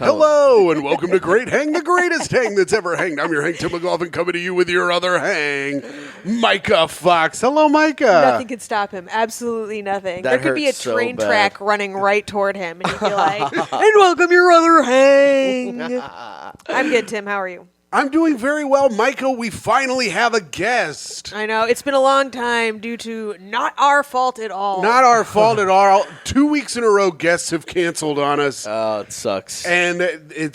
Hello, and welcome to Great Hang, the greatest hang that's ever hanged. I'm your Hang Tim McLaughlin, coming to you with your other hang, Myka Fox. Hello, Myka. Nothing could stop him. Absolutely nothing. That there could be a hurts train so bad. track running right toward him, and he'd be like, and welcome your other hang. I'm good, Tim. How are you? I'm doing very well, Myka. We finally have a guest. I know. It's been a long time due to not our fault at all. Not our fault at all. 2 weeks in a row, guests have canceled on us. Oh, it sucks. And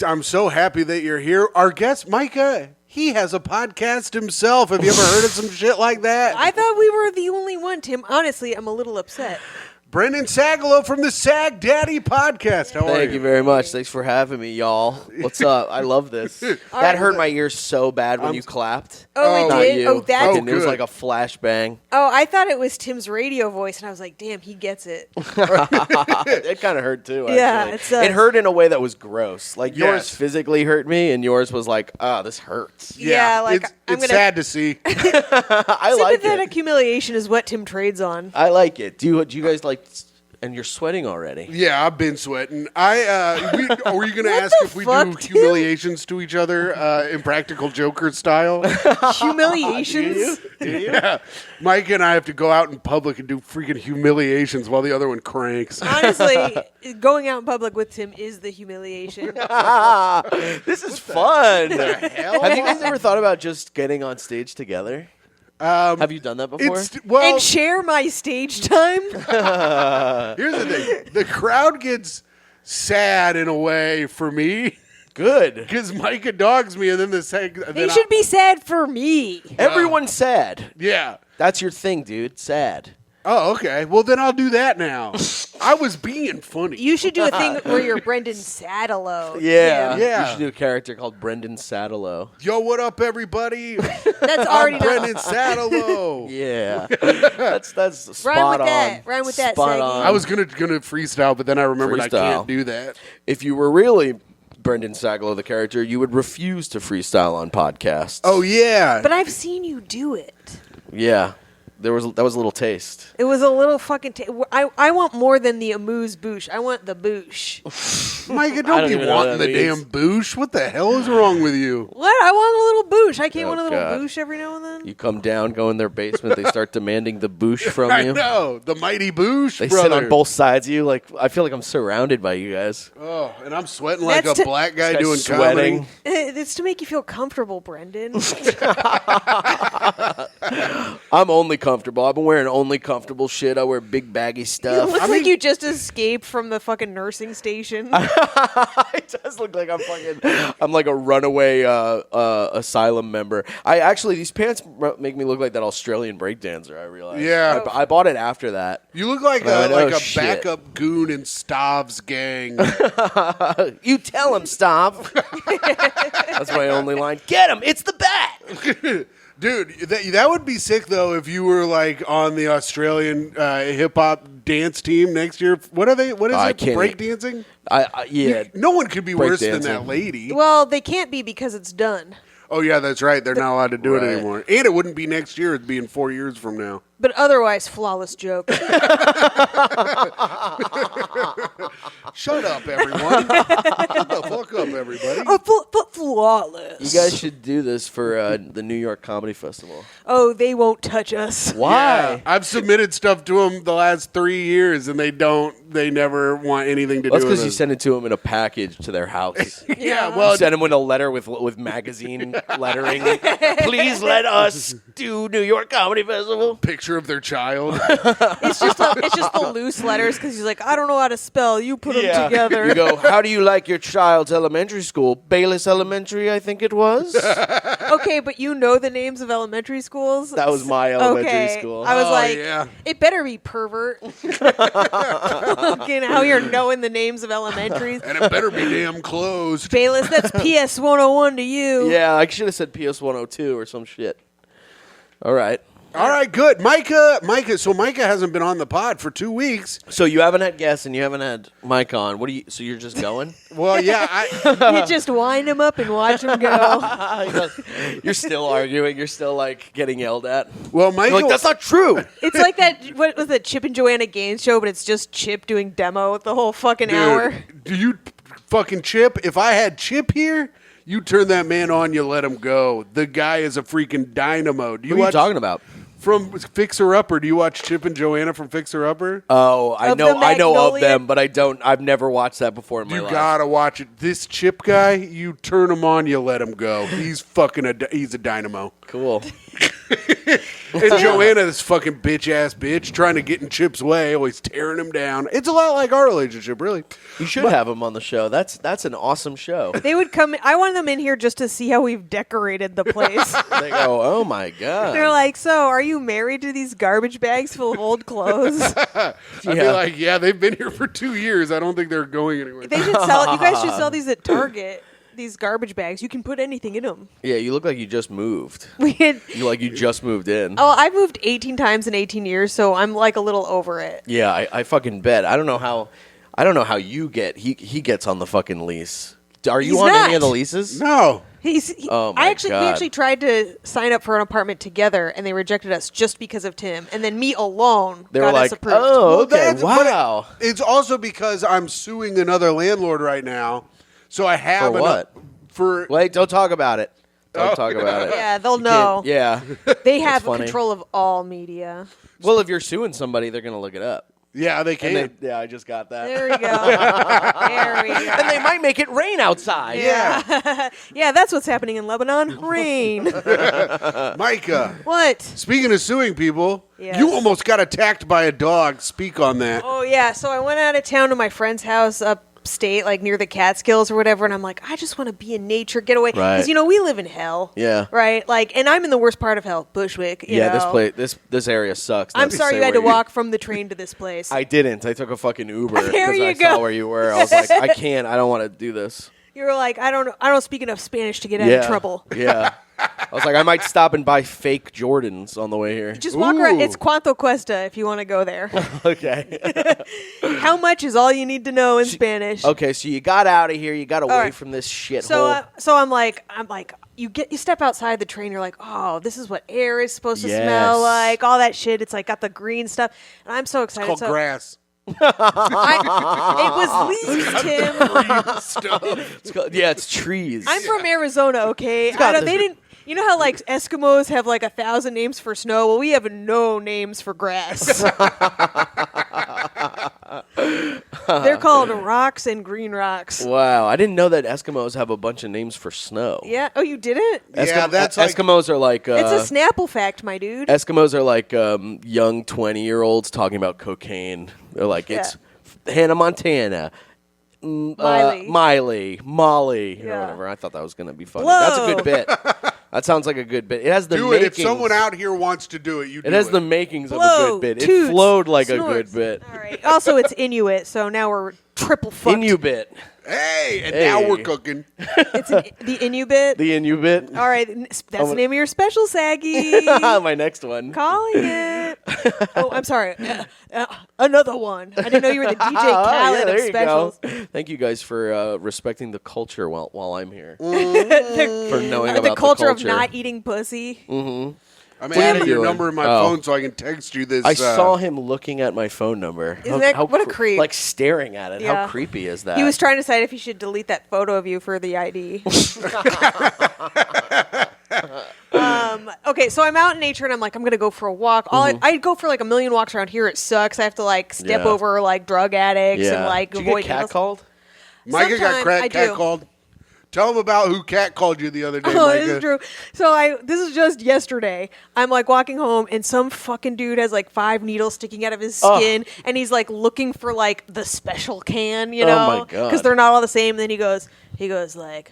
I'm so happy that you're here. Our guest, Myka, he has a podcast himself. Have you ever heard of some shit like that? I thought we were the only one, Tim. Honestly, I'm a little upset. Brendan Sagalow from the Sagdaddy podcast. How are Thank you very much. Thanks for having me, y'all. What's up? I love this. That hurt my ears so bad when you clapped. Oh, it Not did? you. Oh, that's... Fucking, it was good. like a flashbang. Oh, I thought it was Tim's radio voice, and I was like, damn, he gets it. It kind of hurt too. Actually. Yeah, it sucks. It hurt in a way that was gross. Like yours Yes. physically hurt me, and yours was like, oh, this hurts. Yeah, like, it's I'm gonna- sad to see. I like Sympathetic it. humiliation is what Tim trades on. I like it. Do you guys like? And you're sweating already. Yeah, I've been sweating. Were you going to What ask the if we fuck, do Tim? humiliations to each other Impractical Joker style? Humiliations? Yeah. Mike and I have to go out in public and do freaking humiliations while the other one cranks. Honestly, going out in public with Tim is the humiliation. This is fun. hell? Have you guys ever thought about just getting on stage together? Have you done that before? And share my stage time? Here's the thing. The crowd gets sad in a way for me Good. because Micah dogs me, and then They should be sad for me. Everyone's sad. Yeah. That's your thing, dude. Sad. Oh, okay. Well, then I'll do that now. I was being funny. You should do a thing where you're Brendan Sagalow. Yeah. Tim. Yeah. You should do a character called Brendan Sagalow. Yo, what up, everybody? That's already I'm Brendan Sagalow. Yeah. That's spot Rhyme with on. that. Rhyme with that, Spot Saggy. on. I was gonna freestyle, but then I remembered I Freestyle. can't do that. If you were really Brendan Sagalow, the character, you would refuse to freestyle on podcasts. Oh yeah. But I've seen you do it. Yeah. That was a little taste. It was a little fucking... I want more than the amuse-bouche. I want the bouche. Micah, I don't don't be even know wanting what the that damn means. boosh. What the hell is wrong with you? What? I want a little bouche. I can't Oh, want a little God. bouche every now and then. You come down, go in their basement, they start demanding the boosh from I you. know. The mighty boosh, They brother. sit on both sides of you. Like I feel like I'm surrounded by you guys. Oh, and I'm sweating like That's a to- black guy This doing guy's sweating. comedy. It's to make you feel comfortable, Brendan. I'm only comfortable. I've been wearing only comfortable shit. I wear big baggy It stuff. looks like you just escaped from the fucking nursing station. It does look like I'm like a runaway asylum member. These pants make me look like that Australian breakdancer. I realize. Yeah. I bought it after that. You look like I know, a shit. backup goon in Stav's gang. You tell him stop. That's my only line. Get him! It's the bat. Dude, that would be sick though if you were like on the Australian hip hop dance team next year. What are they? What is I it? can't- Break dancing? Yeah. No one could be worse than dancing. that lady. Well, they can't be because it's done. Oh yeah, that's right. They're not allowed to do it Right. anymore. And it wouldn't be next year. It'd be in 4 years from now. But otherwise, flawless joke. Shut up, everyone. Shut the fuck up, everybody. Flawless. You guys should do this for the New York Comedy Festival. Oh, they won't touch us. Yeah, Why? I've submitted stuff to them the last 3 years, and they never want anything to That's do with because you it. send it to them in a package to their house. Yeah, well, Send them with a letter with magazine lettering. Please let us do New York Comedy Festival. picture of their child. It's just the loose letters because he's like, I don't know how to spell. You put them together. You go, how do you like your child's elementary school? Bayless Elementary, I think it was. Okay, but you know the names of elementary schools? That was my elementary Okay. school. I was Oh, like, yeah. it better be pervert. Fucking how you're knowing the names of elementaries. And it better be damn closed. Bayless, that's PS 101 to you. Yeah, I should have said PS 102 or some shit. All right. All right, good. Myka. So Myka hasn't been on the pod for 2 weeks. So you haven't had guests and you haven't had Mike on. So you're just going? Well, yeah, You just wind him up and watch him go. You're still arguing. You're still like getting yelled at. well, Myka. You're like, that's not true. It's like that, what was it, Chip and Joanna Gaines show, but it's just Chip doing demo the whole fucking hour. Do you fucking Chip. If I had Chip here, you turn that man on, you let him go. The guy is a freaking dynamo. Who are you talking about? From Fixer Upper. Do you watch Chip and Joanna from Fixer Upper? Oh, I Of know the of Magnolia? them, but I don't. I've never watched that before in my You life. gotta watch it. This Chip guy, you turn him on, you let him go. He's fucking he's a dynamo. Cool. And Joanna, this fucking bitch trying to get in Chip's way, always tearing him down. It's a lot like our relationship, really. You should have him on the show. That's an awesome show. They would come. I wanted them in here just to see how we've decorated the place. They go, oh my god. They're like, so are you married to these garbage bags full of old clothes? I'd be like, yeah, they've been here for 2 years. I don't think they're going anywhere. They should sell. You guys should sell these at Target. These garbage bags. You can put anything in them. Yeah, you look like you just moved. We had. You just moved in. Oh, I've moved 18 times in 18 years, so I'm like a little over it. Yeah, I fucking bet. I don't know how you get. He gets on the fucking lease. Are you He's on not. any of the leases? No. We God. actually tried to sign up for an apartment together, and they rejected us just because of Tim. And then me alone They were got like, us approved. oh, Well, okay, that's- but wow. It's also because I'm suing another landlord right now. So I have For what? For Wait, don't talk about it. Don't talk about it. Yeah, they'll You know. can't- Yeah. They have funny. control of all media. Well, if you're suing somebody, they're gonna look it up. yeah, they can. And yeah, I just got that. There we go. There we go. And they might make it rain outside. yeah. Yeah, that's what's happening in Lebanon. Rain. Micah, What? speaking of suing people, Yes. you almost got attacked by a dog. Speak on that. Oh, yeah. So I went out of town to my friend's house upstate, like near the Catskills or whatever, and I'm like, I just want to be in nature, get away. Right. Because, we live in hell. Yeah. Right? Like, and I'm in the worst part of hell, Bushwick. You Yeah, know? this area sucks. I'm Not to sorry say you had where to walk from the train to this place. I didn't. I took a fucking Uber There because you I go. saw where you were. I was like, I can't. I don't want to do this. You were like, I don't speak enough Spanish to get out of trouble. Yeah. I was like, I might stop and buy fake Jordans on the way here. Just walk around. Ooh. It's Cuanto Cuesta if you want to go there. Okay. How much is all you need to know in Spanish? Okay, so you got out of here. You got away right. from this shithole. So I'm like, you step outside the train. You're like, oh, this is what air is supposed to Yes. smell like. All that shit. It's like got the green stuff, and I'm so excited. Called so grass. it was leaves, Tim. It's trees. I'm from Arizona. Okay, got they didn't. You know how like Eskimos have like 1,000 names for snow? Well, we have no names for grass. They're called rocks and green rocks. Wow, I didn't know that Eskimos have a bunch of names for snow. Yeah. Oh, you didn't? Yeah, that's like- Eskimos are like. It's a Snapple fact, my dude. Eskimos are like young 20-year-olds talking about cocaine. They're like, it's Hannah Montana, Miley, Molly, or Yeah. whatever. I thought that was going to be funny. Whoa. That's a good bit. That sounds like a good bit. It has the Do it. makings. If someone out here wants to do it, you do It has the makings of a Blow, good bit. It toots, flowed like snorts. a good bit. All right. Also, it's Inuit, so now we're triple fucked. Inubit. Hey, and Hey. now we're cooking. It's the Inuit. The Inubit. All right, that's the name of your special, Saggy. My next one. Calling it. Oh, I'm sorry. Another one. I didn't know you were the DJ Oh, Khaled yeah, of there you go. specials. Thank you guys for respecting the culture while I'm here. the For knowing about the culture of culture. not eating pussy. I'm What are adding you your doing? number in my Oh. phone so I can text you this. I saw him looking at my phone number. Isn't that- what a creep. Like staring at it. Yeah. How creepy is that? He was trying to decide if he should delete that photo of you for the ID. Okay, so I'm out in nature and I'm like, I'm gonna go for a walk. I go for like a million walks around here. It sucks. I have to like step Yeah. over like drug addicts and like Did you avoid get catcalled? Micah got Sometime I cat do. called. Tell him about who cat called you the other day, Oh, Micah. this is true. So this is just yesterday. I'm like walking home and some fucking dude has like 5 needles sticking out of his skin and he's like looking for like the special can, you know? Oh, my God. Because they're not all the same. And then he goes like,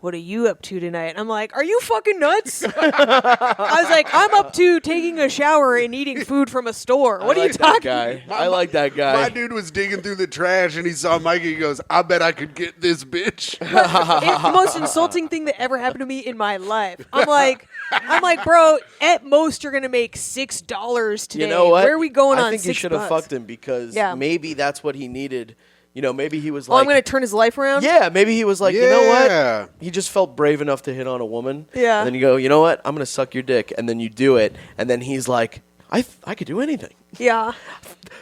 what are you up to tonight? I'm like, are you fucking nuts? I was like, I'm up to taking a shower and eating food from a store. What are you talking Guy. I like that guy. My dude was digging through the trash and he saw Micah. He goes, I bet I could get this bitch. It's the most insulting thing that ever happened to me in my life. I'm like, bro, at most you're gonna make $6 today. You know what? Where are we going on? I think you should have $6? fucked him because Yeah. maybe that's what he needed. You know, maybe he was Oh, like, I'm gonna turn his life around. yeah, maybe he was like, you know Yeah. what? He just felt brave enough to hit on a woman. Yeah. And then you go, you know what? I'm going to suck your dick. And then you do it. And then he's like, I could do anything. Yeah.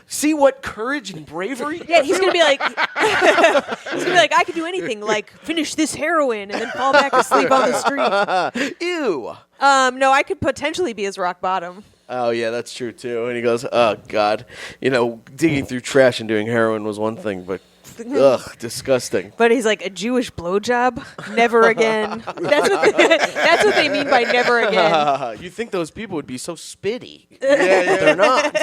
See what courage and bravery? Yeah, he's gonna be like, I could do anything, like finish this heroin and then fall back asleep on the street. Ew. No, I could potentially be his rock bottom. Oh, yeah, that's true, too. And he goes, oh, God. Digging through trash and doing heroin was one thing, but, ugh, disgusting. But he's like, a Jewish blowjob? Never again. That's what they mean by never again. You think those people would be so spitty. Yeah, they're not.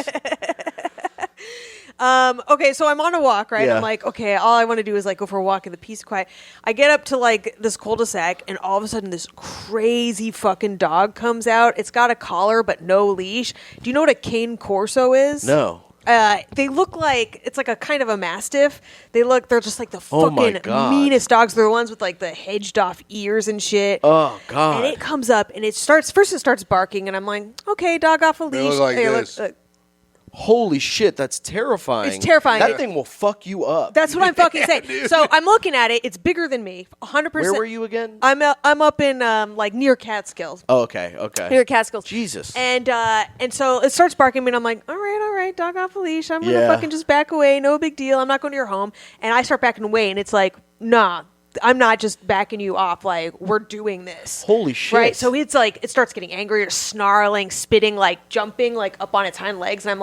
Okay, so I'm on a walk, right? Yeah. I'm like, okay, all I want to do is like go for a walk in the peace and quiet. I get up to like this cul-de-sac, and all of a sudden this crazy fucking dog comes out. It's got a collar but no leash. Do you know what a cane corso is? No. They look like it's like a kind of a mastiff. They're just like the Oh my fucking God. meanest dogs. They're the ones with like the hedged off ears and shit. Oh, God. And it comes up and it starts barking, and I'm like, okay, dog off a They leash. look like They this. Holy shit, that's terrifying. It's terrifying. That thing will fuck you up. That's what I'm fucking saying. So I'm looking at it. It's bigger than me, 100%. Where were you again? I'm up in like near Catskills. Oh, okay. Near Catskills. Jesus. And so it starts barking at me, and I'm like, all right, dog off a leash. I'm gonna Yeah. fucking just back away. No big deal. I'm not going to your home. And I start backing away, and it's like, nah, I'm not just backing you off. Like, we're doing this. Holy shit. Right. So it's like it starts getting angry, or snarling, spitting, like jumping, like up on its hind legs, and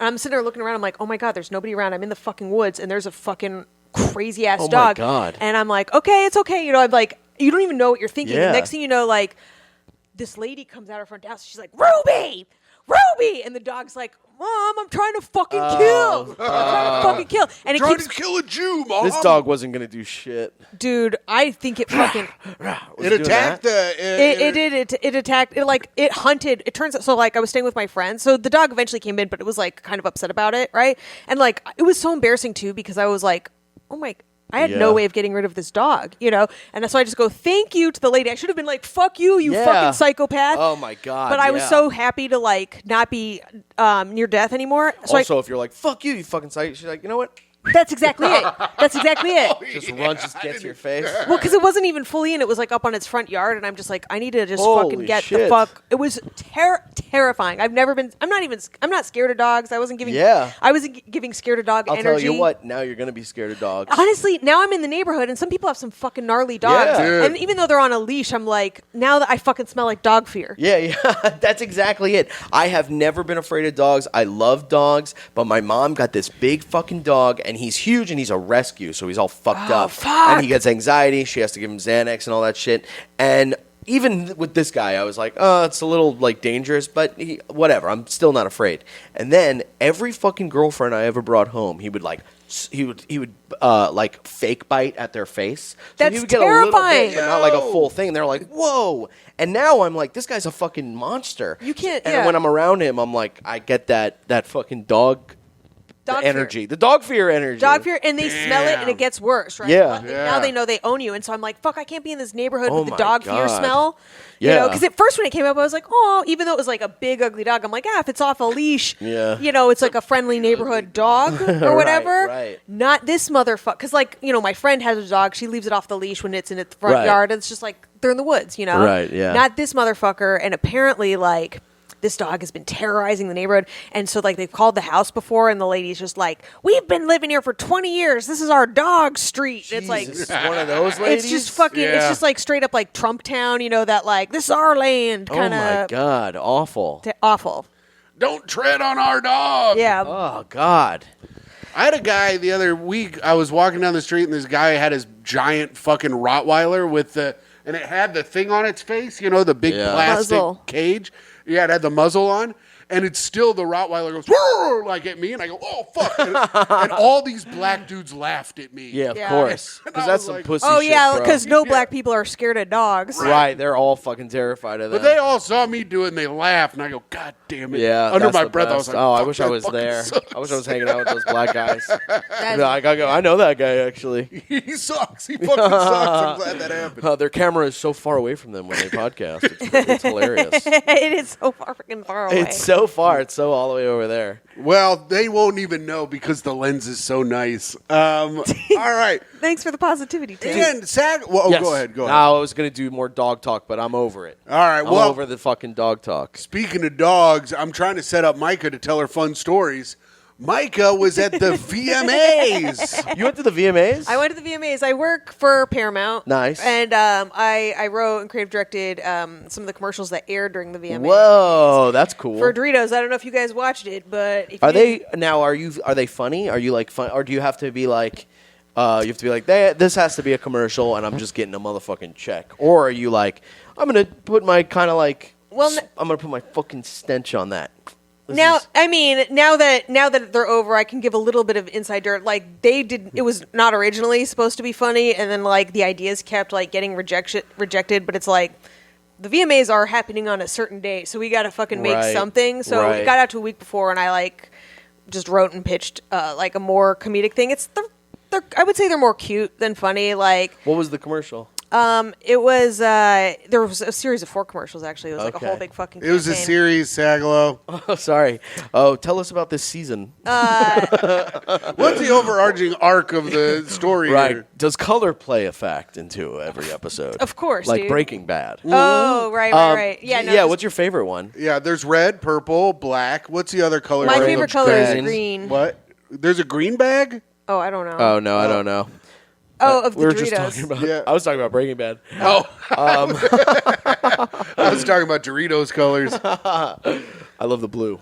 I'm sitting there looking around. I'm like, oh my God, there's nobody around. I'm in the fucking woods, and there's a fucking crazy ass Oh my dog. God. And I'm like, okay, it's okay. I'm like, you don't even know what you're thinking. Yeah. The next thing you know, like, this lady comes out of her front house. She's like, Ruby! And the dog's like, Mom, I'm trying to fucking kill. I'm trying to fucking kill. And it Trying keeps, to kill a Jew, Mom. This dog wasn't going to do shit. dude, I think it fucking, It attacked the. it attacked, it hunted. It turns out, so like I was staying with my friend. So the dog eventually came in, but it was like kind of upset about it, right? And like, it was so embarrassing too, because I was like, oh my, I had no Yeah. way of getting rid of this dog, And so I just go, thank you to the lady. I should have been like, fuck you, you Yeah. fucking psychopath. Oh, my God. But I was yeah. so happy to like not be near death anymore. So Also, if you're like, fuck you fucking psycho, she's like, you know what? that's exactly it. That's exactly it. Just runs, just gets your face. Well, because it wasn't even fully in. It was like up on its front yard, and I'm just like, I need to just Holy fucking get the shit. fuck. It was terrifying. I'm not scared of dogs. I wasn't giving. Yeah. I was giving scared of dog I'll energy. tell you what, now you're going to be scared of dogs. Honestly, now I'm in the neighborhood, and some people have some fucking gnarly dogs. Yeah. Dude. And even though they're on a leash, I'm like, now that I fucking smell like dog fear. Yeah, that's exactly it. I have never been afraid of dogs. I love dogs, but my mom got this big fucking dog, and he's huge, and he's a rescue, so he's all fucked up. Fuck. And he gets anxiety. She has to give him Xanax and all that shit. And even with this guy, I was like, oh, it's a little like dangerous, but whatever. I'm still not afraid. And then every fucking girlfriend I ever brought home, he would like fake bite at their face. So That's he would get terrifying. a little bit, but not like a full thing. They're like, whoa. And now I'm like, this guy's a fucking monster. You can't- And yeah. when I'm around him, I'm like, I get that fucking dog Dog energy. The dog fear energy. Dog fear, and they smell it, and it gets worse, right? Yeah. Well, Yeah. Now they know they own you, and so I'm like, fuck, I can't be in this neighborhood Oh with the my dog fear God. smell. Yeah. Because at first when it came up, I was like, oh, even though it was like a big ugly dog, I'm like, if it's off a leash, Yeah. it's like a friendly neighborhood dog or whatever. right. Not this motherfucker. Because like, my friend has a dog, she leaves it off the leash when it's in its front Right. yard, and it's just like they're in the woods, Right, yeah. Not this motherfucker, and apparently like, this dog has been terrorizing the neighborhood. And so, like, they've called the house before, and the lady's just like, we've been living here for 20 years. This is our dog street. And it's like, Jesus, one of those ladies. it's just fucking, it's Yeah. just like straight up like Trump Town, that like, this is our land Oh kind my of God, awful. awful. Don't tread on our dog. Yeah. Oh God. I had a guy the other week. I was walking down the street, and this guy had his giant fucking Rottweiler and it had the thing on its face, the big Yeah. plastic Muzzle. cage. Yeah, it had the muzzle on. And it's still the Rottweiler goes, "Roar," like at me, and I go, oh, fuck. And all these black dudes laughed at me. Yeah, of Yeah. course. And Because I that's was some like, pussy Oh, shit, yeah, bro. because no black people are scared of dogs. Right, they're all fucking terrified of them. But they all saw me do it, and they laughed, and I go, God damn it. Yeah, Under that's my the breath, I was best. like, oh, I fuck, wish I that was fucking there. sucks. I wish I was hanging out with those black guys. That's- No, I gotta go. I know that guy actually. He sucks. He fucking sucks. I'm glad that happened. Their camera is so far away from them when they podcast. It's hilarious. it is so fucking far away. It's so so far, it's so all the way over there. Well, they won't even know because the lens is so nice. All right. Thanks for the positivity, Tim. And well, Yes. go ahead. No, I was going to do more dog talk, but I'm over it. All right. I'm Well, over the fucking dog talk. speaking of dogs, I'm trying to set up Myka to tell her fun stories. Myka was at the VMAs. You went to the VMAs? I went to the VMAs. I work for Paramount. Nice. And I wrote and creative directed some of the commercials that aired during the VMAs. Whoa, that's cool. For Doritos. I don't know if you guys watched it, but if Are you they now? Are they funny? Are you like fun, or do you have to be like? You have to be like, this has to be a commercial, and I'm just getting a motherfucking check. Or are you like, I'm gonna put my kind of like, I'm gonna put my fucking stench on that. Now that they're over, I can give a little bit of inside dirt. Like it was not originally supposed to be funny, and then like the ideas kept like getting rejected. But it's like the VMAs are happening on a certain day, so we got to fucking make something. So it got out to a week before, and I like just wrote and pitched like a more comedic thing. I would say they're more cute than funny. Like, what was the commercial? It was there was a series of 4 commercials actually. It was like a whole big fucking. It was a series, Sagalow. Oh, sorry. Oh, tell us about this season. What's the overarching arc of the story? Right. Here? Does color play a fact into every episode? Of course, like dude. Breaking Bad. Oh, right. Yeah, no. Yeah. What's your favorite one? Yeah, there's red, purple, black. What's the other color? My Orange, favorite color is green. green. What? There's a green bag? Oh, I don't know. Oh no, I don't know. Oh, of the We were Doritos. just talking about. Yeah. I was talking about Breaking Bad. Oh. I was talking about Doritos colors. I love the blue.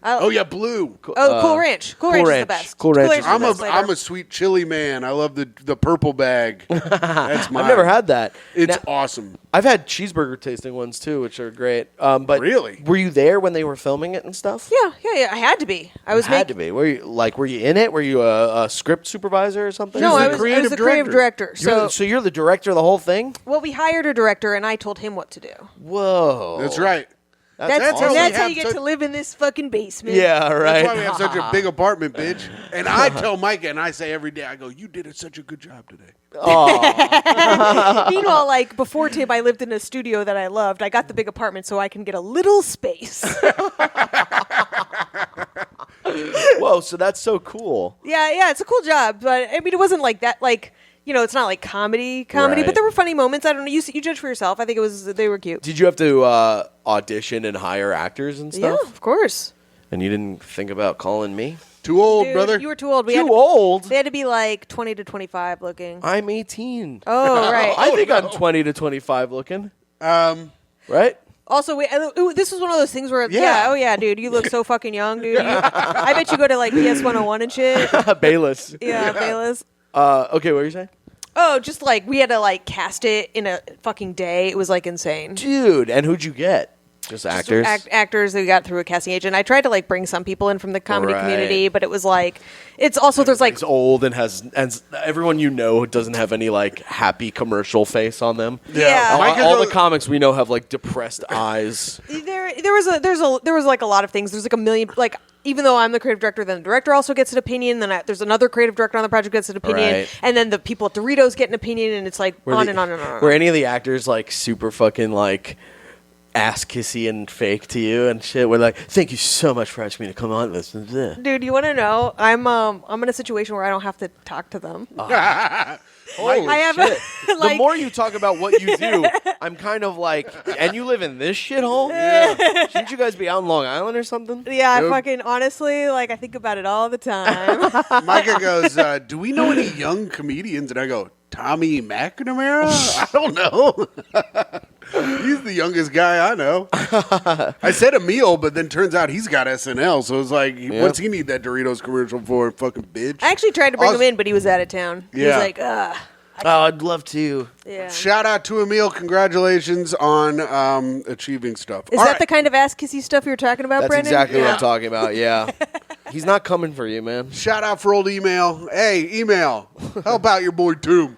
Oh, yeah, blue. Cool Ranch. Cool Ranch is the best. Cool Ranch is is the the best flavor. I'm a sweet chili man. I love the purple bag. That's mine. I've never had that. It's Now, awesome. I've had cheeseburger tasting ones too, which are great. But Really? were you there when they were filming it and stuff? Yeah. I had to be. I was Had to be. Were you in it? Were you a script supervisor or something? No, She's I the was creative the creative director. So you're the director of the whole thing? Well, we hired a director, and I told him what to do. Whoa. That's right. That's how we how have you get such- to live in this fucking basement. Yeah, right. That's why we have such a big apartment, bitch. And I tell Myka, and I say every day, I go, you did such a good job today. Meanwhile, like before Tim, I lived in a studio that I loved. I got the big apartment so I can get a little space. Whoa, so that's so cool. Yeah, it's a cool job, but I mean, it wasn't like that. Like, you know, it's not like comedy, Right. but there were funny moments. I don't know. You judge for yourself. I think they were cute. Did you have to audition and hire actors and stuff? Yeah, of course. And you didn't think about calling me? Too old, Dude, brother. you were too old. Too old? They had to be like 20 to 25 looking. I'm 18. Oh, right. I think I'm 20 to 25 looking. Right? Also, this was one of those things where, Yeah. oh yeah, dude, you look so fucking young, dude. I bet you go to like PS 101 and shit. Bayless. Yeah, Bayless. Okay, what were you saying? Oh, just like we had to like cast it in a fucking day. It was like insane. Dude, and who'd you get? Just actors? Actors that we got through a casting agent. I tried to like bring some people in from the comedy Right. community, but it was like, it's also there's like It's old and everyone you know doesn't have any like happy commercial face on them. Yeah. All the comics we know have like depressed eyes. there was like a lot of things. There's like a million like. Even though I'm the creative director, then the director also gets an opinion. Then there's another creative director on the project gets an opinion, Right. and then the people at Doritos get an opinion, and it's like on and on and on. Were any of the actors like super fucking like ass kissy and fake to you and shit? We're like, thank you so much for asking me to come on this. Dude, you want to know? I'm in a situation where I don't have to talk to them. Holy I have shit. a, like, The more you talk about what you do, I'm kind of like, and you live in this shithole? Yeah. Shouldn't you guys be out in Long Island or something? Yeah, Nope. I fucking honestly, like I think about it all the time. Myka goes, do we know any young comedians? And I go, Tommy McNamara? I don't know. He's the youngest guy I know. I said Emil, but then turns out he's got SNL. So it's like, what's he need that Doritos commercial for? Fucking bitch. I actually tried to bring him in, but he was out of town. He was Yeah. like, ugh. Oh, I'd love to. Yeah. Shout out to Emil. Congratulations on achieving stuff. Is All that right. the kind of ass kissy stuff you're talking about, That's Brendan? exactly what I'm talking about, yeah. He's not coming for you, man. Shout out for old email. Hey, email. How about your boy Toom?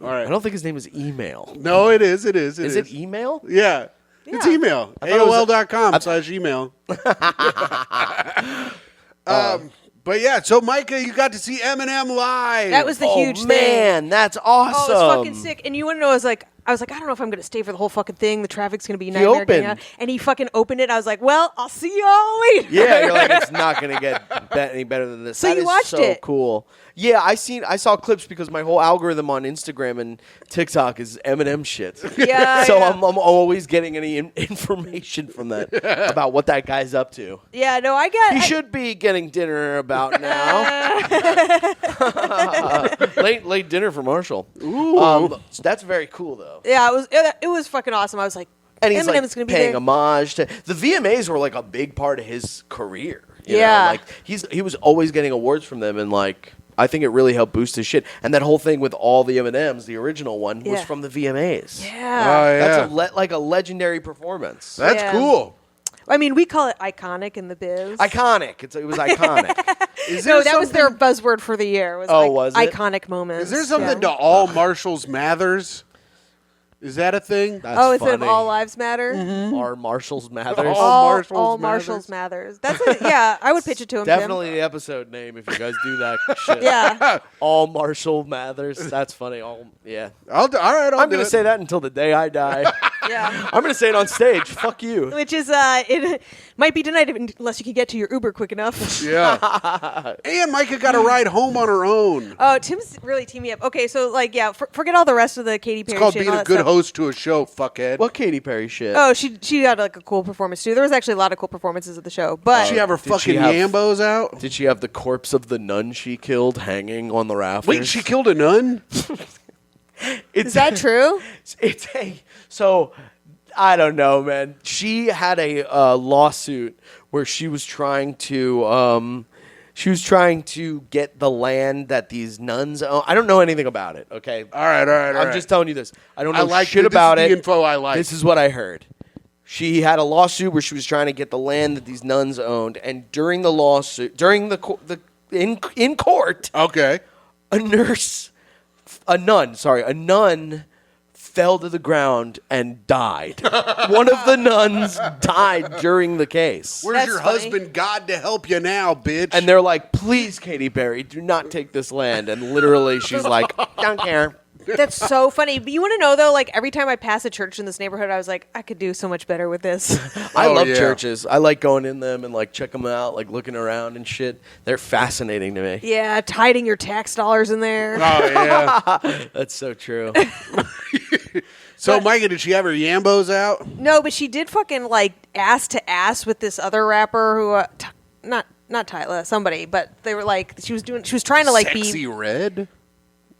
All right. I don't think his name is Email. No, it is. It is. Is it email? Yeah. It's Yeah. email. thought it was- AOL.com/email. But yeah, so Myka, you got to see Eminem live. That was the huge Oh, thing. man, that's awesome. Oh, it was fucking sick. And you want to know, I was like, I don't know if I'm going to stay for the whole fucking thing. The traffic's going to be a nightmare getting out. And he fucking opened it. I was like, well, I'll see y'all later. Yeah, you're like, it's not going to get any better than this. So that you is watched so it? Cool. Yeah, I saw clips because my whole algorithm on Instagram and TikTok is Eminem shit. Yeah. So yeah. I'm always getting any information from that about what that guy's up to. Yeah, no, He should be getting dinner about now. late dinner for Marshall. Ooh. So that's very cool though. Yeah, it was fucking awesome. I was like, And he's Eminem's like gonna be paying there. homage to the VMAs were like a big part of his career. You know? Yeah. Like he was always getting awards from them, and like I think it really helped boost his shit. And that whole thing with all the Eminems, the original one, was Yeah. from the VMAs. Yeah. Oh, yeah. That's like a legendary performance. That's Yeah. cool. I mean, we call it iconic in the biz. Iconic. It was iconic. Is there No, that was something- their buzzword for the year. Was Oh, like was it? iconic moments. Is there something yeah. to all Marshalls Mathers? Is that a thing? That's Oh, instead of funny. all lives matter. Our Marshall's Mathers. All Marshalls Marshall's Mathers. That's it. Yeah, I would pitch it to him. Definitely the episode name if you guys do that shit. Tim. Yeah. All Marshall Mathers. That's funny. Yeah. All right, I'll I'm do going it. to say that until the day I die. Yeah. I'm going to say it on stage. Fuck you. Which is it might be tonight unless you can get to your Uber quick enough. Yeah. And Myka got a ride home on her own. Oh, Tim's really teamed me up. Okay, so like yeah, forget all the rest of the Katy Perry It's called shit. being and all a that good stuff. host to a show, fuckhead. What Katy Perry shit? Oh, she had like a cool performance too. There was actually a lot of cool performances at the show, but Did she have her Did she fucking have- yambos out? Did she have the corpse of the nun she killed hanging on the rafters? Wait, she killed a nun? is that true? It's so I don't know, man. She had a lawsuit where she was trying to get the land that these nuns own. I don't know anything about it. Okay, All right. I'm just telling you this. I don't know I like shit this is about the it. info I like. This is what I heard. She had a lawsuit where she was trying to get the land that these nuns owned, and during the lawsuit, in court, Okay. a nun fell to the ground and died. One of the nuns died during the case. Where's That's your funny. husband? God to help you now, bitch. And they're like, please, Katy Perry, do not take this land. And literally, she's like, don't care. That's so funny. But you want to know though, like every time I pass a church in this neighborhood, I was like, I could do so much better with this. I Oh, love yeah. churches. I like going in them and like check them out, like looking around and shit. They're fascinating to me. Yeah, hiding your tax dollars in there. Oh, yeah. That's so true. So, Myka, did she have her yambos out? No, but she did fucking like ass to ass with this other rapper who, not Tyla, somebody, but they were like she was trying to like Sexy be Red?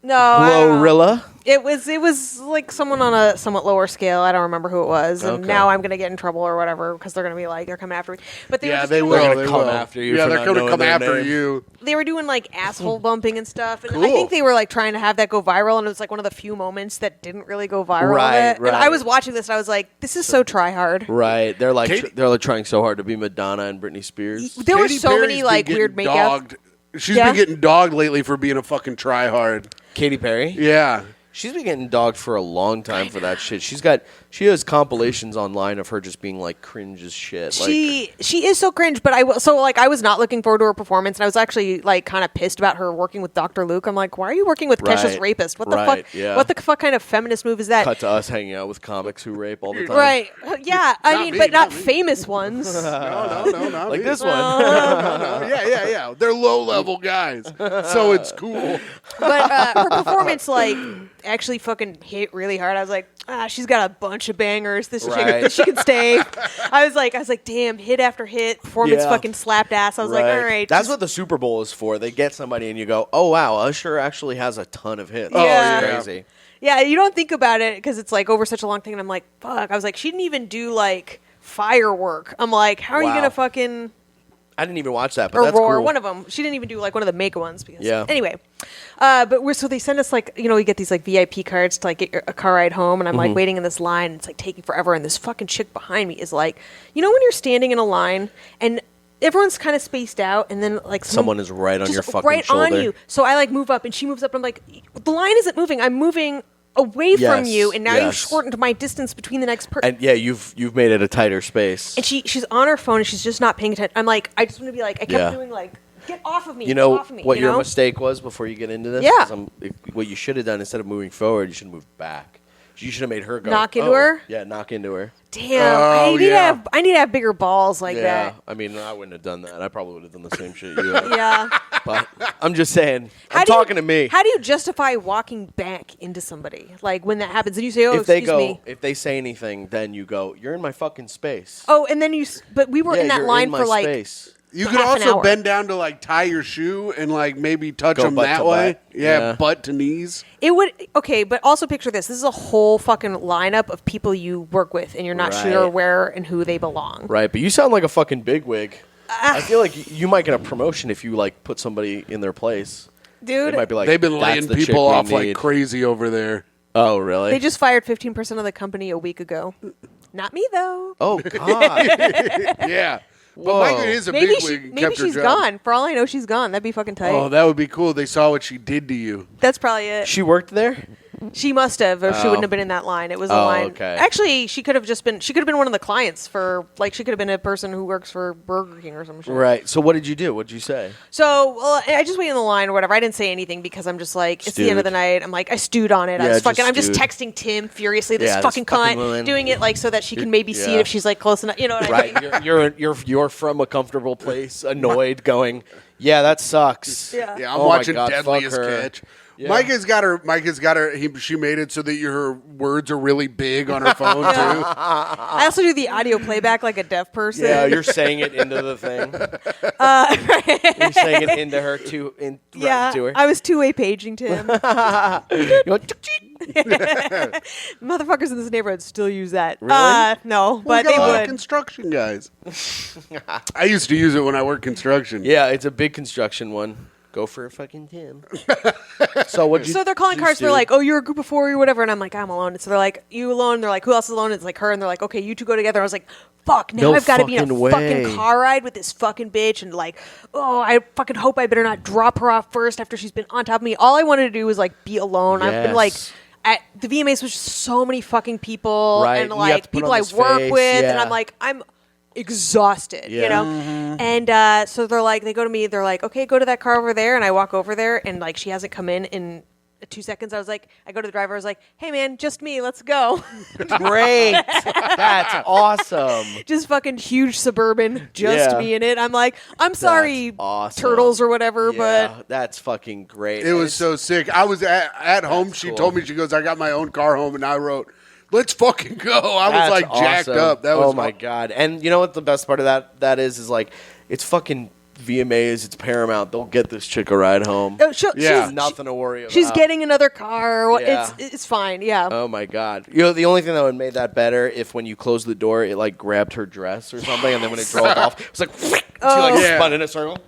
no I don't know. Glorilla. It was like someone on a somewhat lower scale. I don't remember who it was, and Okay. now I'm gonna get in trouble or whatever because they're gonna be like they're coming after me. But they were Yeah, just they doing, will. like- gonna They come will. after you Yeah, for they're not going to knowing come their after name. you. They were doing like asshole bumping and stuff, and I Cool. think they were like trying to have that go viral, and it was like one of the few moments that didn't really go viral. Right, of it. And I right. was watching this, and I was like, "This is so try hard." Right. They're like Katy- they're like trying so hard to be Madonna and Britney Spears. There were Katy so Perry's many been like getting weird makeouts. dogged. She's Yeah? been getting dogged lately for being a fucking tryhard. Katy Perry? Yeah. She's been getting dogged for a long time for that shit. She has compilations online of her just being like cringe as shit. She is so cringe, but I was not looking forward to her performance, and I was actually like kind of pissed about her working with Dr. Luke. I'm like, why are you working with Kesha's Right, rapist? What the right, fuck? yeah. What the fuck kind of feminist move is that? cut to us hanging out with comics who rape all the time. Right? Yeah, I Not mean, me, but not not me. famous ones. No, not Like me. this one. No. Yeah. They're low-level guys, so it's cool. But her performance, like, actually fucking hit really hard. I was like, she's got a bunch of bangers. Right. She can stay. I was like, damn, hit after hit, performance Yeah. fucking slapped ass. I was like, all right. That's just- what the Super Bowl is for. They get somebody and you go, oh, wow, Usher actually has a ton of hits. Oh, yeah. It's crazy. Yeah, you don't think about it because it's like over such a long thing. And I'm like, fuck. I was like, she didn't even do like firework. I'm like, how are you Wow. gonna fucking I didn't even watch that, but or that's roar? cool. One of them. She didn't even do like one of the Myka ones. Because, Yeah. Anyway, but so they send us like we get these like VIP cards to like get a car ride home, and I'm Mm-hmm. like waiting in this line. And it's like taking forever, and this fucking chick behind me is like, when you're standing in a line and everyone's kind of spaced out, and then like Someone is right on just your fucking right shoulder. on you. So I like move up, and she moves up. And I'm like, the line isn't moving. I'm moving away from Yes, you, and now you've yes. shortened my distance between the next person. And yeah, you've made it a tighter space. And she's on her phone, and she's just not paying attention. I'm like, I just want to be like, I kept Yeah. doing like, get off of me. You know get off of me, what you your know? mistake was before you get into this? Yeah. 'Cause what you should have done instead of moving forward, you should have moved back. You should have made her go. Knock into her? Yeah, knock into her. Damn, Oh, I need to have bigger balls like Yeah, that. I mean, I wouldn't have done that. I probably would have done the same shit you have. Yeah. But I'm just saying, How I'm do you- talking to me. How do you justify walking back into somebody? Like when that happens and you say, "Oh, If they excuse go, me." if they say anything, then you go, "You're in my fucking space." Oh, and then but we were yeah, in that you're line in my for like space. You for could half an also hour. bend down to like tie your shoe and like maybe touch Go them butt that to way. butt. Yeah, Yeah. butt to knees. It would okay, but also picture this. This is a whole fucking lineup of people you work with, and you're not sure Right. where and who they belong. Right, but you sound like a fucking bigwig. I feel like you might get a promotion if you like put somebody in their place. Dude, It might be like They've been "That's laying the chick people we off like need." crazy over there. Oh, really? they just fired 15% of the company a week ago. Not me though. Oh God. Yeah. But Whoa. Myka is a Maybe bigwig. Kept her she's job. gone. For all I know, she's gone. That'd be fucking tight. Oh, that would be cool. They saw what she did to you. That's probably it. She worked there. She must have, or she Oh. wouldn't have been in that line. It was a Oh, line. okay. Actually, she could have just been. She could have been one of the clients for, like, she could have been a person who works for Burger King or some shit. Right. So what did you do? What did you say? So, well, I just waited in the line or whatever. I didn't say anything because I'm just like, it's the end of the Stewed. night. I'm like, I stewed on it. Yeah, I'm just stewed. texting Tim furiously. This Yeah, this fucking fucking cunt woman. doing it like so that she can maybe see yeah. it if she's like close enough. You know what I mean? Right. You're from a comfortable place, annoyed, going, yeah, that sucks. Yeah. Yeah, I'm Oh my watching God, Deadliest fuck her. Catch. Yeah. Myka's got her. She made it so that her words are really big on her phone too. I also do the audio playback like a deaf person. Yeah, you're saying it into the thing. You're saying it into her right Yeah, to her. I was two-way paging Tim. You go, "Tick, tick." Motherfuckers in this neighborhood still use that. Really? No, We but got they a lot of would. construction guys. I used to use it when I worked construction. Yeah, it's a big construction one. Go for a fucking Tim. So what? So they're calling cars. They're like, "Oh, you're a group of four or whatever," and I'm like, "I'm alone." And so they're like, "You alone?" And they're like, "Who else is alone?" And it's like her, and they're like, "Okay, you two go together." I was like, "Fuck!" Now No I've got to be in a fucking way. fucking car ride with this fucking bitch, and like, oh, I fucking hope I better not drop her off first after she's been on top of me. All I wanted to do was like be alone. I've been like. Yes. At the VMAs was just so many fucking people Right, and you have to like put people on I this work face, with, and yeah. I'm like, I'm exhausted, Yeah. you know? And so they're like, they go to me, they're like, okay, go to that car over there. And I walk over there and like, she hasn't come in 2 seconds. I was like, I go to the driver, I was like, hey man, just me, let's go. Great. That's awesome. Just fucking huge Suburban, just Yeah. me in it. I'm like, I'm sorry, awesome. turtles or whatever, Yeah, that's fucking great. It was so sick. I was at home. She cool. told me, she goes, I got my own car home, and I wrote, let's fucking go. I was That's like jacked awesome. up. That was oh my God. And you know what the best part of that is like, it's fucking VMAs, it's Paramount. They'll get this chick a ride home. Oh, Yeah. she's, Nothing to worry about. she's getting another car. Yeah. It's fine, yeah. Oh my God. You know, the only thing that would have made that better if when you closed the door, it like grabbed her dress or something, and then when it drove off, it was like, she like Yeah. spun in a circle.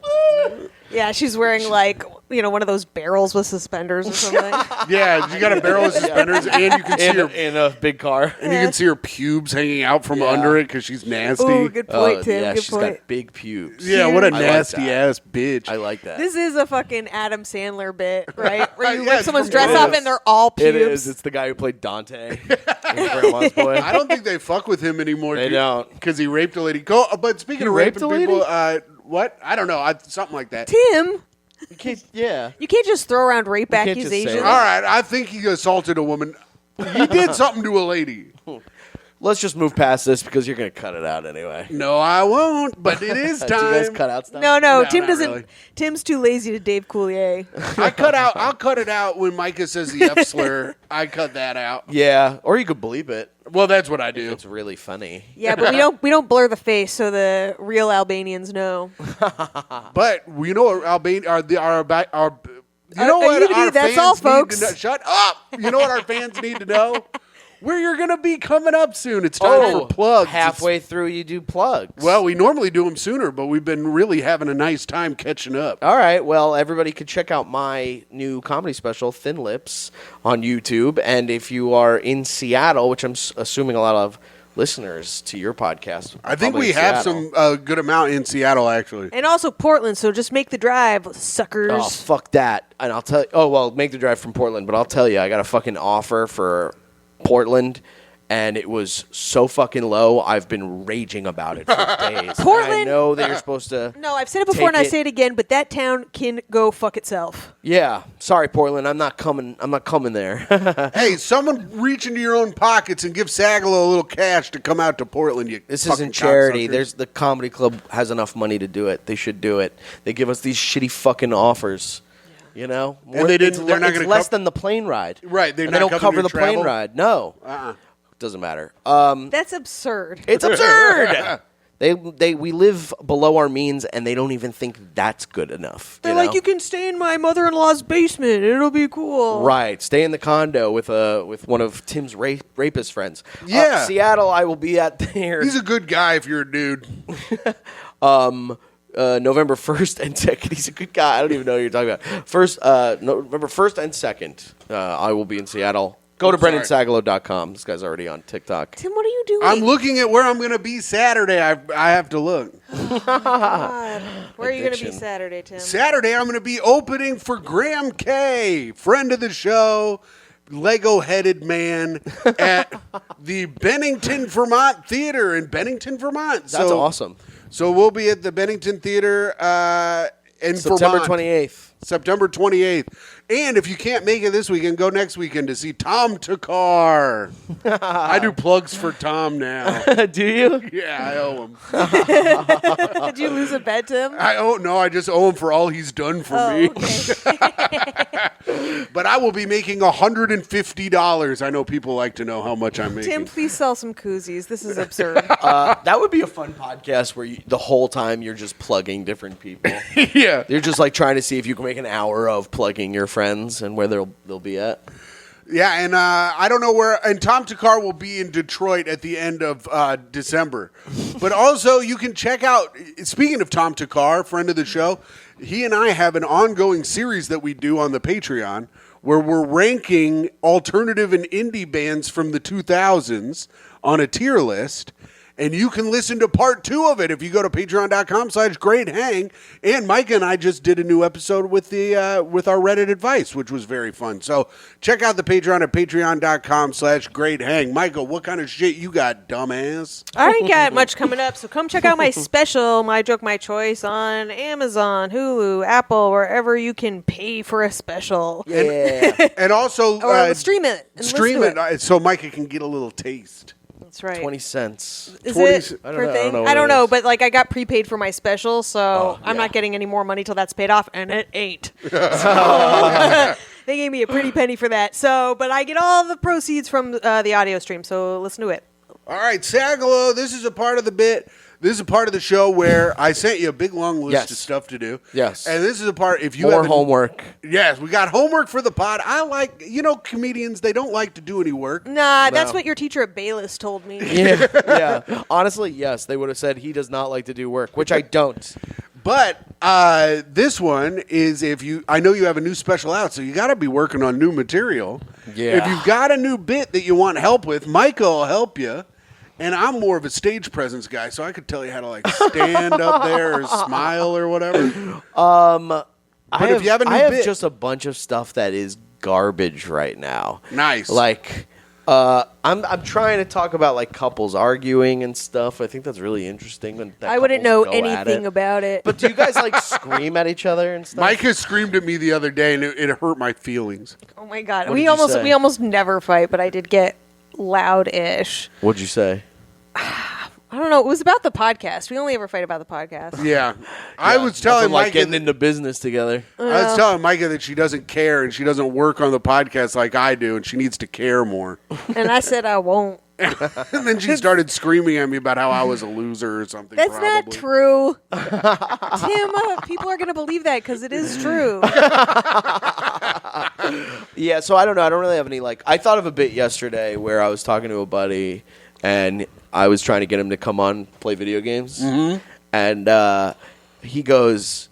Yeah, she's wearing like, one of those barrels with suspenders or something. Yeah, you got a barrel of suspenders, and you can see her, In a big car. and you can see her pubes hanging out from Yeah. under it because she's nasty. Ooh, good point, Tim. Yeah, good she's point. got big pubes. Yeah, what a I like nasty that. ass bitch. I like that. This is a fucking Adam Sandler bit, right? Where you Yeah, rip it's someone's from dress Grandma's. off and they're all pubes. It is. It's the guy who played Dante in Grandma's Boy. I don't think they fuck with him anymore. They don't. because he raped a lady. Go, but speaking He of raped raping a people, lady? what? I don't know. Something like that. Tim, You can't, yeah. you can't just throw around rape can't just say accusations. that. All right, I think he assaulted a woman. He did something to a lady. Let's just move past this because you're going to cut it out anyway. No, I won't. But it is Did you guys time. cut out stuff? No, No, Tim not doesn't. really. Tim's too lazy to Dave Coulier. I'll cut it out when Myka says the F slur. I cut that out. Yeah, or you could bleep it. Well, that's what I do. It's really funny. Yeah, but we don't blur the face so the real Albanians know. But you know what Albania are you know Are what you gonna our do- that's fans all, need folks. to know? Shut up. You know what our fans need to know? Where you're going to be coming up soon. It's time for plugs. Halfway through, you do plugs. Well, we normally do them sooner, but we've been really having a nice time catching up. All right. Well, everybody could check out my new comedy special, Thin Lips, on YouTube. And if you are in Seattle, which I'm assuming a lot of listeners to your podcast, I think probably we in have Seattle. some good amount in Seattle, actually. And also Portland, so just make the drive, suckers. Oh, fuck that. And I'll tell you, make the drive from Portland, but I'll tell you, I got a fucking offer for Portland, and it was so fucking low. I've been raging about it for days. Portland- I know they're supposed to. No, I've said it before and I say it again, but that town can go fuck itself. Yeah, sorry, Portland. I'm not coming. I'm not coming there. Hey, someone reach into your own pockets and give Sagalow a little cash to come out to Portland. You This fucking isn't charity. cocksuckers. The comedy club has enough money to do it. They should do it. They give us these shitty fucking offers. You know, And they didn't- It's, they're not it's gonna less cov- than the plane ride. Right, they're and not they don't covering cover your the plane travel? ride. No, doesn't matter. That's absurd. It's absurd. We live below our means, and they don't even think that's good enough. They're you like, know? you can stay in my mother-in-law's basement. It'll be cool. Right, stay in the condo with one of Tim's rapist friends. Yeah. Seattle. I will be at there. He's a good guy if you're a dude. November 1st and 2nd. He's a good guy. I don't even know what you're talking about. November 1st and 2nd, I will be in Seattle. Go to BrendanSagalow.com. This guy's already on TikTok. Tim, what are you doing? I'm looking at where I'm going to be Saturday. I have to look. God. Where are you going to be Addiction. Saturday, Tim? Saturday, I'm going to be opening for Graham K, friend of the show, Lego-headed man, at the Bennington, Vermont Theater in Bennington, Vermont. That's awesome. So we'll be at the Bennington Theater in September Vermont. 28th. September 28th. And if you can't make it this weekend, go next weekend to see Tom Takar. I do plugs for Tom now. Do you? Yeah, I owe him. Did you lose a bet, Tim? I just owe him for all he's done for me. Okay. But I will be making $150. I know people like to know how much I'm making. Tim, please sell some koozies. This is absurd. That would be a fun podcast where the whole time you're just plugging different people. Yeah. You're just like trying to see if you can make an hour of plugging your friends and where they'll be at. Yeah, and I don't know where. And Tom Takar will be in Detroit at the end of December. But also, you can check out. Speaking of Tom Takar, friend of the show, he and I have an ongoing series that we do on the Patreon where we're ranking alternative and indie bands from the 2000s on a tier list. And you can listen to part 2 of it if you go to patreon.com/greathang. And Myka and I just did a new episode with with our Reddit advice, which was very fun. So check out the Patreon at patreon.com/greathang. Myka, what kind of shit you got, dumbass? I ain't got much coming up, so come check out my special, My Joke, My Choice, on Amazon, Hulu, Apple, wherever you can pay for a special. Yeah. And also Or stream it. And stream listen it to so Myka can get a little taste. That's right. 20 cents. Is 20 it I don't per know. thing? I I don't don't know know, what it is. but like I got prepaid for my special, so I'm yeah. not getting any more money till that's paid off, and it ain't. So they gave me a pretty penny for that. So, but I get all the proceeds from the audio stream, so listen to it. All right, Sagalow, this is a part of the bit. This is a part of the show where I sent you a big long list Yes. of stuff to do. Yes. And this is a part if you More have homework. Yes, we got homework for the pod. I like, comedians, they don't like to do any work. Nah, that's No. what your teacher at Bayless told me. Yeah. Yeah. Honestly, yes. They would have said he does not like to do work, which I don't. But this one is I know you have a new special out, so you got to be working on new material. Yeah. If you've got a new bit that you want help with, Myka will help you. And I'm more of a stage presence guy, so I could tell you how to like stand up there or smile or whatever. If you have a new I have bit- just a bunch of stuff that is garbage right now. Nice. Like, I'm trying to talk about like couples arguing and stuff. I think that's really interesting. When I wouldn't know couples go at anything it. about it. But do you guys like scream at each other and stuff? Myka screamed at me the other day, and it hurt my feelings. oh my god, What we did you say? almost never fight, but I did get loud-ish. What'd you say? I don't know. It was about the podcast. We only ever fight about the podcast. Yeah. I was telling Nothing like Myka getting into business together. I was telling Myka that she doesn't care and she doesn't work on the podcast like I do, and she needs to care more. And I said I won't. And then she started screaming at me about how I was a loser or something. That's probably. not true. Tim, people are going to believe that because it is true. Yeah, so I don't know. I don't really have any I thought of a bit yesterday where I was talking to a buddy and I was trying to get him to come on play video games. Mm-hmm. And he goes,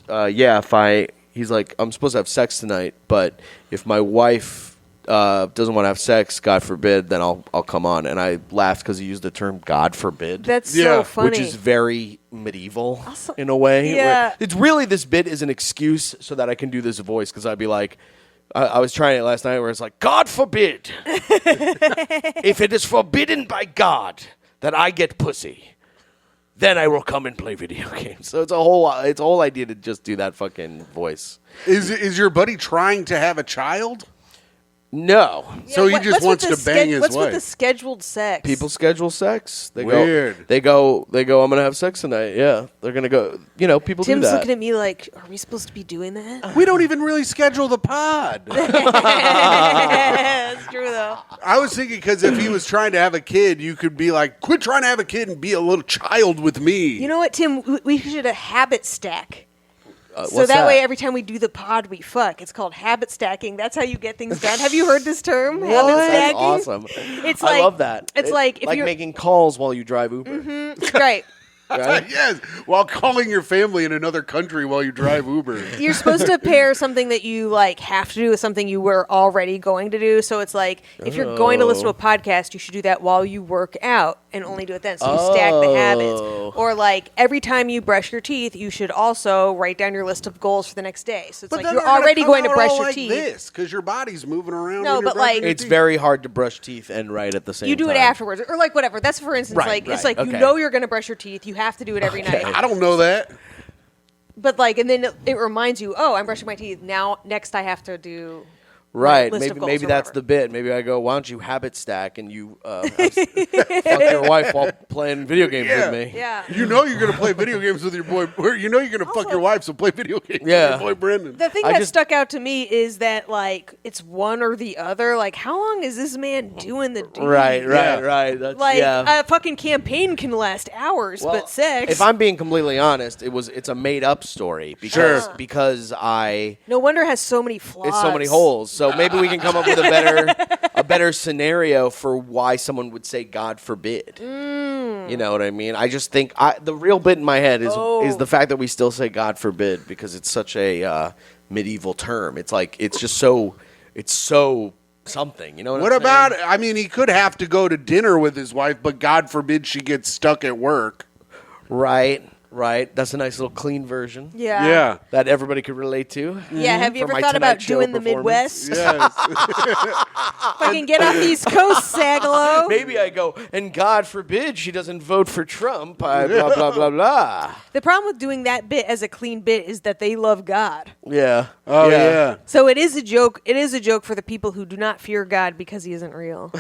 yeah, he's like, I'm supposed to have sex tonight, but if my wife doesn't want to have sex, God forbid, then I'll come on. And I laughed because he used the term God forbid. That's Yeah, so funny. Which is very medieval in a way. Yeah. It's really, this bit is an excuse so that I can do this voice because I'd be like, I was trying it last night where it's like, God forbid, if it is forbidden by God that I get pussy, then I will come and play video games. So it's a whole idea to just do that fucking voice. Is your buddy trying to have a child? No. So he just wants to bang his What's wife. with the scheduled sex? People schedule sex. They Weird. They go, I'm going to have sex tonight. Yeah. They're going to go, people Tim's do that. looking at me like, are we supposed to be doing that? We don't even really schedule the pod. That's true, though. I was thinking because if he was trying to have a kid, you could be like, quit trying to have a kid and be a little child with me. You know what, Tim? We should a habit stack. So what's that way, every time we do the pod, we fuck. It's called habit stacking. That's how you get things done. Have you heard this term? Habit That's stacking? awesome. It's I love that. It's like if like you're making calls while you drive Uber. right. Right? Yes, while calling your family in another country while you drive Uber. You're supposed to pair something that you like have to do with something you were already going to do. So it's like if you're going to listen to a podcast, you should do that while you work out and only do it then. So you stack the habits. Or like every time you brush your teeth, you should also write down your list of goals for the next day. So it's like then you're they're gonna already come going to out brush all your like teeth. this because your body's moving around. No, when you're but, like- brushing your It's teeth. very hard to brush teeth and write at the same time. You do it afterwards, or like whatever. That's for instance, Right, it's right, like you okay. know you're going to brush your teeth. You have to do it every night. I don't know that. But like, and then it reminds you, oh, I'm brushing my teeth. Now, next I have to do. Right, list of goals maybe or that's whatever. the bit. Maybe I go, why don't you habit stack and you fuck your wife while playing video games Yeah. with me? Yeah. You know you're gonna play video games with your boy. Or you know you're gonna fuck your wife, so play video games Yeah. with your boy Brendan. The thing I that just- stuck out to me is that like it's one or the other. Like, how long is this man doing the deed? Right. Yeah. That's, Like yeah. a fucking campaign can last hours, Well, but sex. If I'm being completely honest, it's a made up story because I no wonder it has so many flaws. it's so many holes. So maybe we can come up with a better scenario for why someone would say God forbid. You know what I mean? I just think the real bit in my head is the fact that we still say God forbid because it's such a medieval term. It's like it's so something. You know what I'm What saying? about? I mean, he could have to go to dinner with his wife, but God forbid she gets stuck at work. Right. That's a nice little clean version. Yeah. That everybody could relate to. Yeah. Have you For ever my thought Tonight about Show doing the performance. Midwest? Yes. Fucking get off the East Coast, Sagalow. Maybe I go, and God forbid she doesn't vote for Trump. Blah, blah, blah, blah. The problem with doing that bit as a clean bit is that they love God. Yeah. Oh yeah. So it is a joke. It is a joke for the people who do not fear God because he isn't real.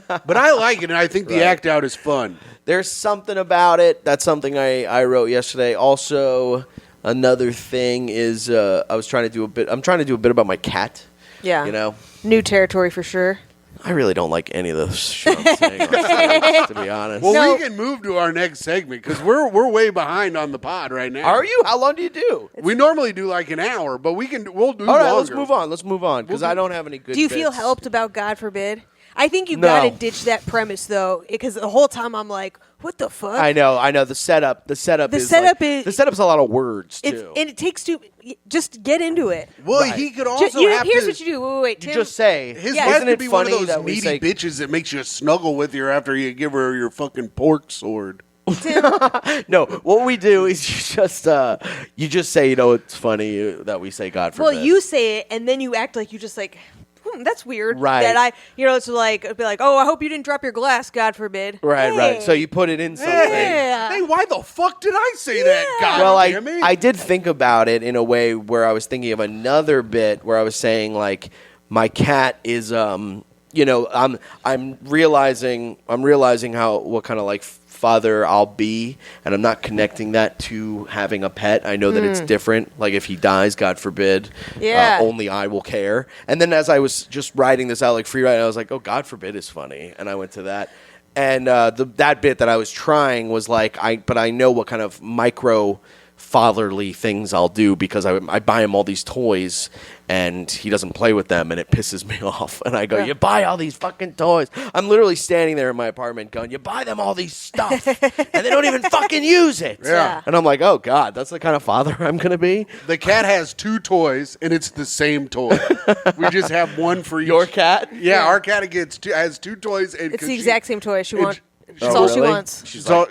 But I like it, and I think the act out is fun. There's something about it. That's something I wrote yesterday. Also, another thing is I'm trying to do a bit about my cat. Yeah. You know? New territory for sure. I really don't like any of those shit I'm saying on stage, to be honest. Well, No. we can move to our next segment because we're way behind on the pod right now. Are you? How long do you do? We normally do like an hour, but we'll do All right, longer. let's move on because I don't have any good Do you feel bits. helped about God forbid? I think you No. gotta ditch that premise though, because the whole time I'm like, what the fuck? I know. The setup is setup like, is- the setup's a lot of words It's, too. and it takes two. Just get into it. Well, Right. he could also have Here's to. what you do. Wait, You Tim. just say His Yeah. wife Isn't could it be one of funny those that we needy say bitches that makes you snuggle with her after you give her your fucking pork sword. no? What we do is you just say it's funny that we say God forbid. Well, you say it, and then you act like you just like. That's weird. Right. That it's like it'd be like, oh, I hope you didn't drop your glass, God forbid. right. Hey. So you put it in something. Yeah. Hey, why the fuck did I say that? God Well, damn it. I did think about it in a way where I was thinking of another bit where I was saying like my cat is I'm realizing what kind of like father I'll be, and I'm not connecting that to having a pet. I know that it's different. Like if he dies, God forbid, Yeah. only I will care. And then as I was just writing this out like free writing, I was like, oh, God forbid is funny, and I went to that. And that bit that I was trying was like, but I know what kind of micro fatherly things I'll do because I buy him all these toys and he doesn't play with them and it pisses me off. And I go, you buy all these fucking toys. I'm literally standing there in my apartment going, you buy them all these stuff and they don't even fucking use it. Yeah. And I'm like, oh God, that's the kind of father I'm going to be. The cat has 2 toys, and it's the same toy. We just have one for each. Your cat? Yeah, our cat has 2 toys. And It's 'cause the exact same toy. She it- wants. That's all she really? wants.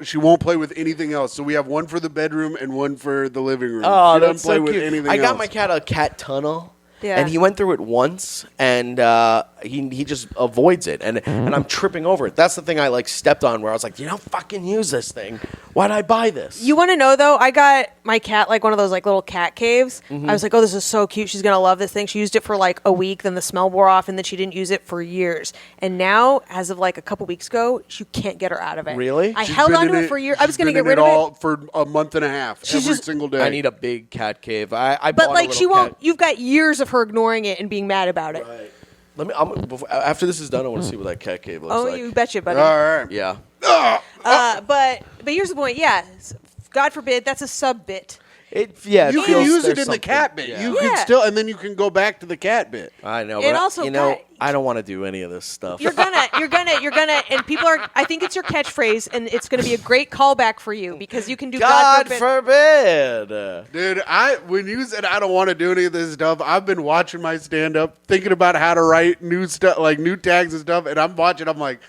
She won't play with anything else. So we have one for the bedroom and one for the living room. Oh, she that's doesn't play so with cute. anything I got else. my cat a cat tunnel. Yeah. And he went through it once, and he just avoids it, and I'm tripping over it. That's the thing I like stepped on, where I was like, you don't fucking use this thing. Why'd I buy this? You want to know though? I got my cat like one of those like little cat caves. Mm-hmm. I was like, oh, this is so cute. She's gonna love this thing. She used it for like a week, then the smell wore off, and then she didn't use it for years. And now, as of like a couple weeks ago, you can't get her out of it. Really? I She's held been onto in it for years. I was gonna get been rid in of all it. for a month and a half. She's every just- single day. I need a big cat cave. I But bought like a she little won't. cat. You've got years of her ignoring it and being mad about it. Right. After this is done, I want to see what that cat cave looks Oh, like. you betcha, buddy. All right. Yeah. But here's the point. Yeah, God forbid that's a sub bit. It You can feels use it there's in the something- cat bit. yeah. You Yeah. can still, and then you can go back to the cat bit. I know, And but also, you know, God- I don't want to do any of this stuff. You're gonna, and people are. I think it's your catchphrase, and it's gonna be a great callback for you because you can do God forbid. forbid. Dude, when you said I don't want to do any of this stuff, I've been watching my stand up, thinking about how to write new stuff, like new tags and stuff, and I'm watching. I'm like,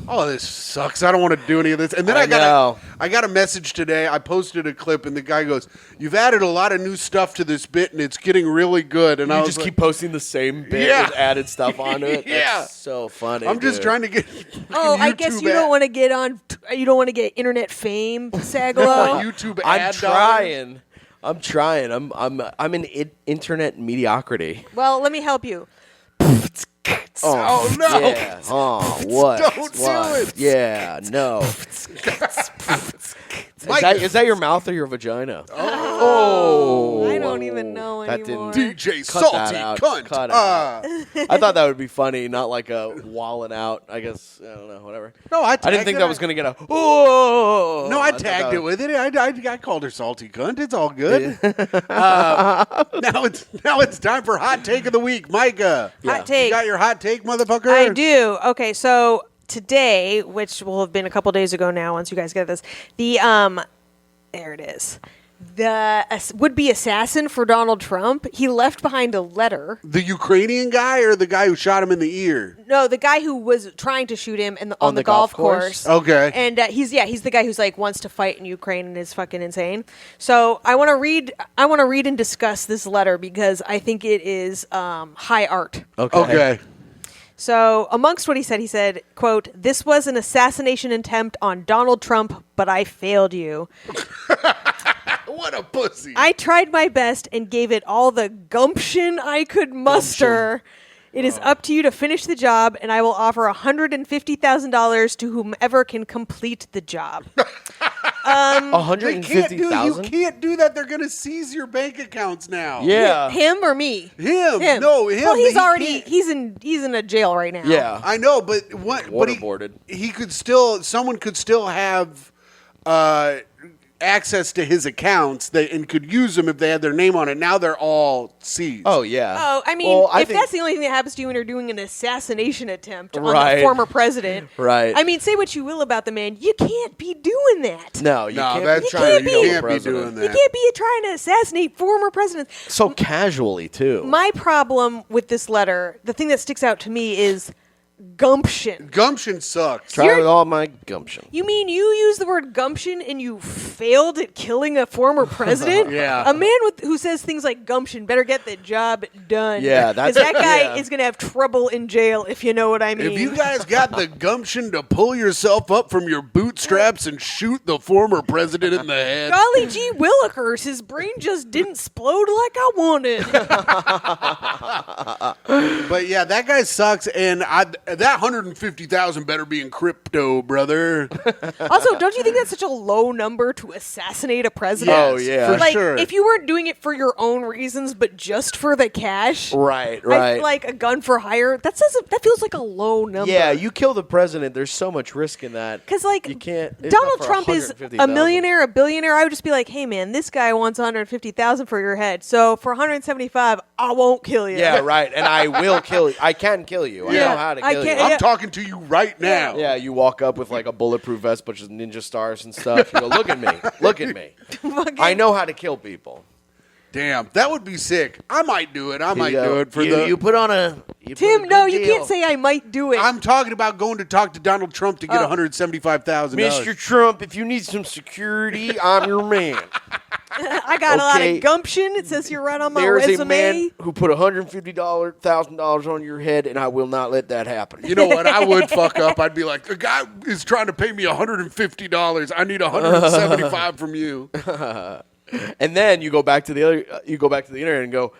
oh, this sucks. I don't want to do any of this. And then I know. I got a message today. I posted a clip, and the guy goes, "You've added a lot of new stuff to this bit, and it's getting really good." And I You was just like, keep posting the same bit Yeah. with added stuff onto it. Yeah. That's so funny. I'm just dude. trying to get. Oh, I guess YouTube you don't want to get on. You don't want to get internet fame, Sagalow. YouTube I'm ad dollars. trying. I'm trying. I'm in internet mediocrity. Well, let me help you. Oh, no. Yeah. Oh, what? Don't do What? it. Yeah. No. Mike, Is that your mouth or your vagina? oh, I don't even know That anymore. didn't- DJ Cut Salty that out. Cunt. Cut it I thought that would be funny, not like a walling out. I guess I don't know. Whatever. No, I didn't think tagged that it. was gonna get a. Oh. No, I thought tagged that it was- with it. I called her salty cunt. It's all good. Now it's time for hot take of the week, Micah. Hot You take. got your hot take, motherfucker? I do. Okay, so today, which will have been a couple days ago now, once you guys get this, there it is. The would-be assassin for Donald Trump, he left behind a letter. The Ukrainian guy or the guy who shot him in the ear? No, the guy who was trying to shoot him on the golf course. Okay. And he's the guy who's like wants to fight in Ukraine and is fucking insane. So I want to read and discuss this letter because I think it is high art. Okay. So amongst what he said, quote, "This was an assassination attempt on Donald Trump, but I failed you. What a pussy. I tried my best and gave it all the gumption I could muster. It is up to you to finish the job, and I will offer $150,000 to whomever can complete the job." They can't do, you 150,000. can't do that. They're going to seize your bank accounts now. Yeah. Him or me? Him. No, him. Well, he's He already can't. he's in a jail right now. Yeah. I know, but what? But Waterboarded. he could still. Someone could still have access to his accounts and could use them if they had their name on it. Now they're all seized. Oh yeah. Oh, I mean, Well, I if think- that's the only thing that happens to you when you're doing an assassination attempt on Right. the former president, Right. I mean, say what you will about the man, you can't be doing that. No, you No, can't. that's be true. trying to You kill the can't be president. doing that. You can't be trying to assassinate former presidents. So casually too. My problem with this letter, the thing that sticks out to me is gumption. Gumption sucks. Try with all my gumption. You mean you use the word gumption and you failed at killing a former president? Yeah. A man who says things like gumption better get the job done. Yeah, because that's- that guy yeah. is going to have trouble in jail, if you know what I mean. If you guys got the gumption to pull yourself up from your bootstraps and shoot the former president in the head, Golly gee willikers, his brain just didn't explode like I wanted. but yeah, that guy sucks. And that 150,000 better be in crypto, brother. Also, don't you think that's such a low number to assassinate a president? Oh, yeah. for Like, sure. if you weren't doing it for your own reasons, but just for the cash, Right. like a gun for hire, that feels like a low number. Yeah, you kill the president. There's so much risk in that. Because, like, you can't. it's Donald not for Trump is a 150,000. millionaire, a billionaire. I would just be like, hey, man, this guy wants 150,000 for your head. So for 175, I won't kill you. Yeah, right. And I will kill you. I can kill you. I Yeah, know how to I kill can't- you. I'm talking to you right now. Yeah, you walk up with like a bulletproof vest, bunch of ninja stars and stuff. You go, look at me, look at me. I know how to kill people. Damn, that would be sick. I might do it. I might You do go, it for you put on a you put a Tim, good no, you deal. can't say I might do it. I'm talking about going to talk to Donald Trump to get $175,000. Mr. Trump, if you need some security, I'm your man. I got a lot Okay. of gumption. It says you're right on my There's resume. a man who put $150,000 on your head, and I will not let that happen. You know what? I would fuck up. I'd be like, the guy is trying to pay me $150. I need $175 from you. And then you go back to the internet and go,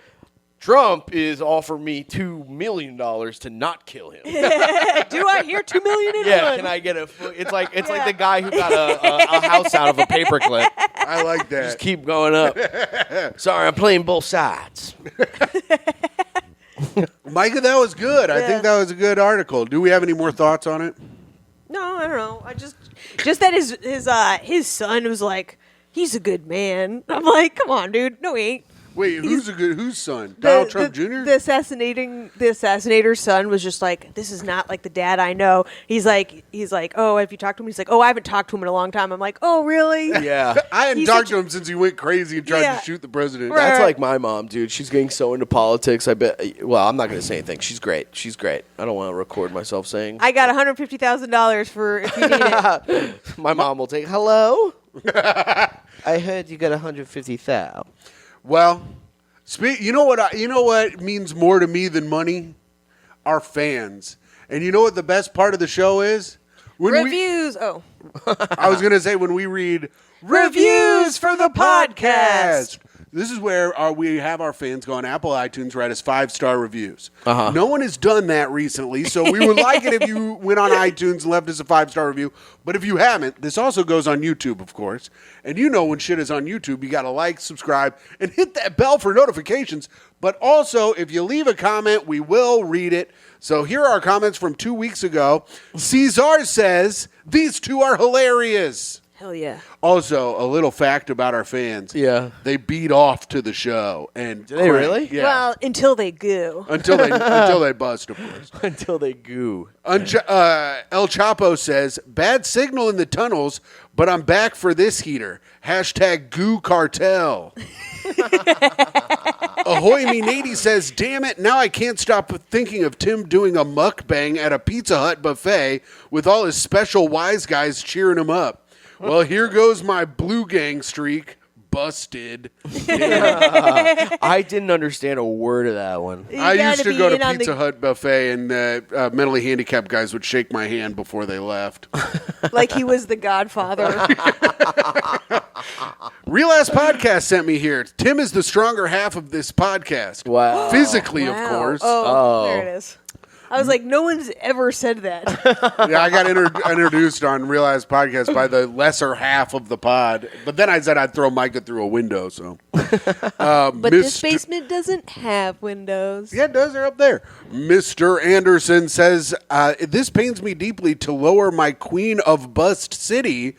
Trump is offering me $2 million to not kill him. Do I hear $2 million in Yeah, one? can I get a? It's like the guy who got a house out of a paperclip. I like that. Just keep going up. Sorry, I'm playing both sides. Micah, that was good. I think that was a good article. Do we have any more thoughts on it? No, I don't know. I just that his son was like, he's a good man. I'm like, come on, dude. No, he ain't. Wait, whose son? Donald Trump Jr.? The assassinator's son was just like, this is not like the dad I know. He's like, oh, have you talked to him? He's like, oh, I haven't talked to him in a long time. I'm like, oh, really? Yeah. I hadn't He's talked such to him since he went crazy and tried to shoot the president. Right. That's like my mom, dude. She's getting so into politics. I bet. Well, I'm not going to say anything. She's great. She's great. I don't want to record myself saying. I got $150,000 for if you need it. My mom will take. Hello. I heard you got 150,000. Well, you know what means more to me than money? Our fans. And you know what the best part of the show is? Reviews. I was going to say when we read reviews for the podcast. This is where we have our fans go on Apple iTunes, write us 5-star reviews. Uh-huh. No one has done that recently, so we would like it if you went on iTunes and left us a 5-star review. But if you haven't, this also goes on YouTube, of course. And you know when shit is on YouTube, you got to like, subscribe, and hit that bell for notifications. But also, if you leave a comment, we will read it. So here are our comments from 2 weeks ago. Cesar says, these two are hilarious. Hell yeah. Also, a little fact about our fans. Yeah. They beat off to the show. And Do they really? Yeah. Well, until they go. until they bust, of course. Until they goo. El Chapo says, bad signal in the tunnels, but I'm back for this heater. Hashtag goo cartel. Ahoy Me Nady says, damn it, now I can't stop thinking of Tim doing a mukbang at a Pizza Hut buffet with all his special wise guys cheering him up. Well, here goes my blue gang streak. Busted. I didn't understand a word of that one. I used to go in to on Pizza Hut buffet, and mentally handicapped guys would shake my hand before they left. like he was the Godfather. Real Ass Podcast sent me here. Tim is the stronger half of this podcast. Wow. Physically, of Wow. course. Oh, there it is. I was like, no one's ever said that. Yeah, I got introduced on Real Ass Podcast by the lesser half of the pod. But then I said I'd throw Myka through a window. So, But this basement doesn't have windows. Yeah, it does. They're up there. Mr. Anderson says, this pains me deeply to lower my Queen of Bust City,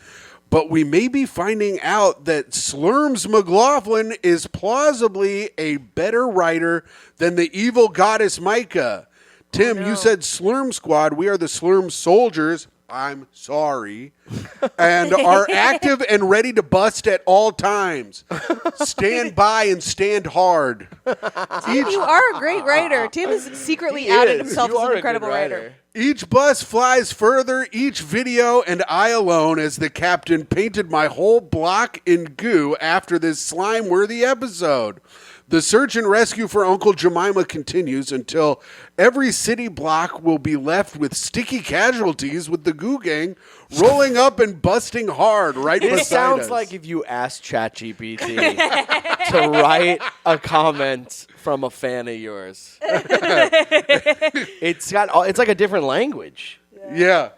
but we may be finding out that Slurms McLaughlin is plausibly a better writer than the evil goddess Myka. Tim, you said Slurm Squad. We are the Slurm Soldiers. I'm sorry. And are active and ready to bust at all times. Stand by and stand hard. Tim, you are a great writer. Tim has secretly outed himself as an incredible writer. Each bus flies further, each video, and I alone, as the captain, painted my whole block in goo after this slime-worthy episode. The search and rescue for Uncle Jemima continues until every city block will be left with sticky casualties with the goo gang rolling up and busting hard right beside us. This sounds like if you asked ChatGPT to write a comment from a fan of yours. It's like a different language. Yeah.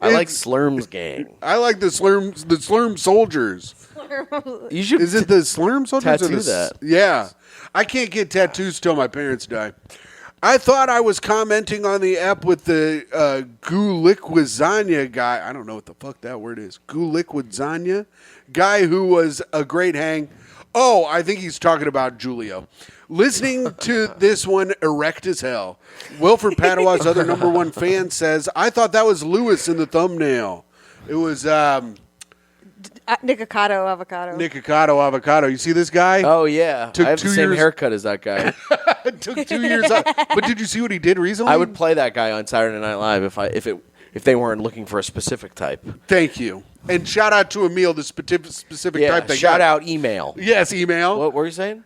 I like Slurms gang. I like the Slurm Soldiers. You should Is it the Slurm Soldiers? tattoo that. Yeah. I can't get tattoos till my parents die. I thought I was commenting on the app with the Guliquizania guy. I don't know what the fuck that word is. Guliquizania guy who was a great hang. Oh, I think he's talking about Julio. Listening to this one erect as hell. Wilfred Padaw's other #1 fan says, I thought that was Lewis in the thumbnail. It was... I Nikocado avocado. Nikocado avocado. You see this guy? Oh yeah, Took I have 2 the same years- haircut as that guy. Took 2 years off. But did you see what he did recently? I would play that guy on Saturday Night Live if they weren't looking for a specific type. Thank you. And shout out to Emil, the specific Yeah, type they shout got. out email. Yes, email. What were you saying?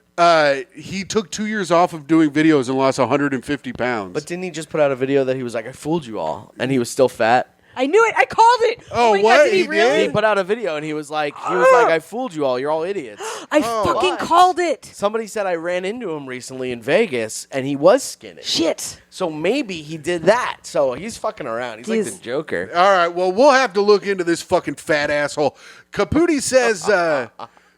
He took 2 years off of doing videos and lost 150 pounds. But didn't he just put out a video that he was like, I fooled you all, and he was still fat? I knew it. I called it. Oh, my what? God, did He he really? He put out a video and he was like, I fooled you all. You're all idiots. I fucking What? called it. Somebody said I ran into him recently in Vegas and he was skinny. Shit. So maybe he did that. So he's fucking around. He's like He's- the Joker. All right, well, we'll have to look into this fucking fat asshole. Caputi says,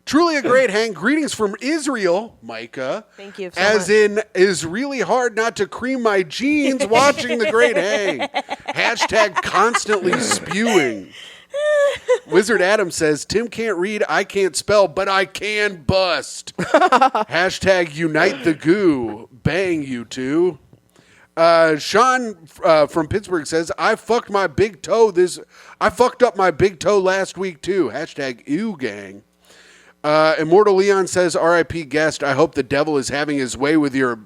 truly a great hang. Greetings from Israel, Myka. Thank you so As much. in, is really hard not to cream my jeans watching the great hang. Hashtag constantly spewing. Wizard Adam says, Tim can't read, I can't spell, but I can bust. Hashtag unite the goo. Bang, you two. Sean from Pittsburgh says, I fucked up my big toe last week too. Hashtag ew gang. Immortal Leon says, R.I.P. guest, I hope the devil is having his way with your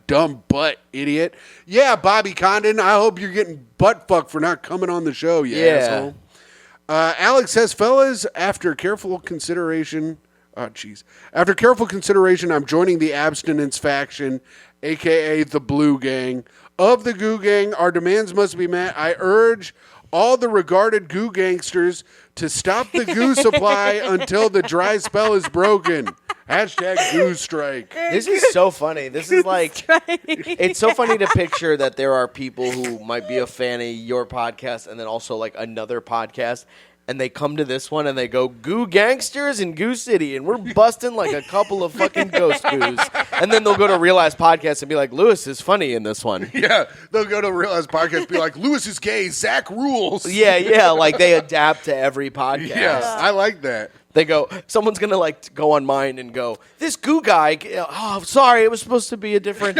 dumb butt, idiot. Yeah, Bobby Condon, I hope you're getting butt fucked for not coming on the show, you asshole. Alex says, fellas, after careful consideration, I'm joining the abstinence faction, a.k.a. the Blue Gang. Of the Goo Gang, our demands must be met. I urge all the regarded goo gangsters to stop the goo supply until the dry spell is broken. Hashtag goo strike. This is so funny. This is like, it's so funny to picture that there are people who might be a fan of your podcast and then also like another podcast. And they come to this one and they go, Goo Gangsters in Goo City. And we're busting like a couple of fucking ghost goos. And then they'll go to Realize Podcast and be like, Lewis is funny in this one. Yeah, they'll go to Realize Podcast and be like, Lewis is gay, Zach rules. Yeah, like they adapt to every podcast. Yeah, I like that. They go, someone's going to like go on mine and go, this goo guy, oh, sorry, it was supposed to be a different,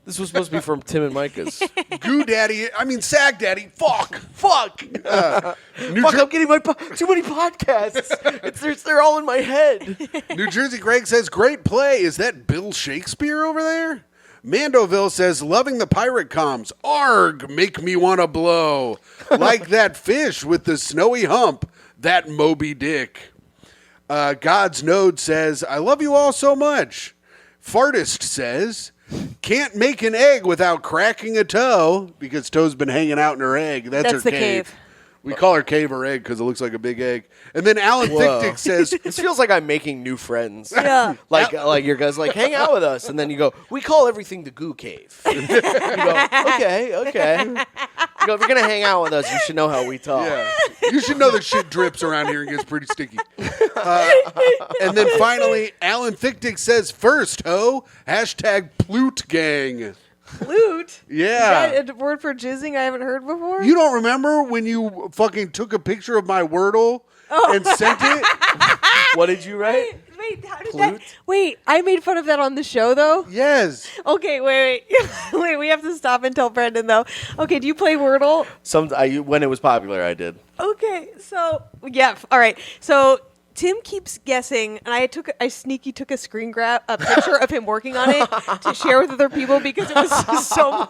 this was supposed to be from Tim and Myka's. Goo Daddy, Sagdaddy, fuck. Fuck, I'm getting too many podcasts. They're all in my head. New Jersey Greg says, great play. Is that Bill Shakespeare over there? Mandoville says, loving the pirate comms. Arg, make me want to blow. Like that fish with the snowy hump, that Moby Dick. God's Node says, I love you all so much. Fartist says, can't make an egg without cracking a toe, because toe's been hanging out in her egg. That's her the cave. cave. We call her cave or egg because it looks like a big egg. And then Alan Whoa. Thick says, This feels like I'm making new friends. Yeah. Like your guys like, hang out with us. And then you go, we call everything the Goo Cave. You go, okay. You go, if you're going to hang out with us, you should know how we talk. yeah, you should know that shit drips around here and gets pretty sticky. And then finally, Alan Thick says, first, ho, hashtag Plute Gang. Flute? Yeah. Is that a word for jizzing I haven't heard before? You don't remember when you fucking took a picture of my Wordle and sent it? What did you write? Wait, how did Flute? that? Wait, I made fun of that on the show though. Yes. Okay, wait. Wait, we have to stop and tell Brendan though. Okay, do you play Wordle? When it was popular, I did. Okay, so yeah, all right. So Tim keeps guessing, and I sneaky took a screen grab, a picture of him working on it to share with other people because it was so.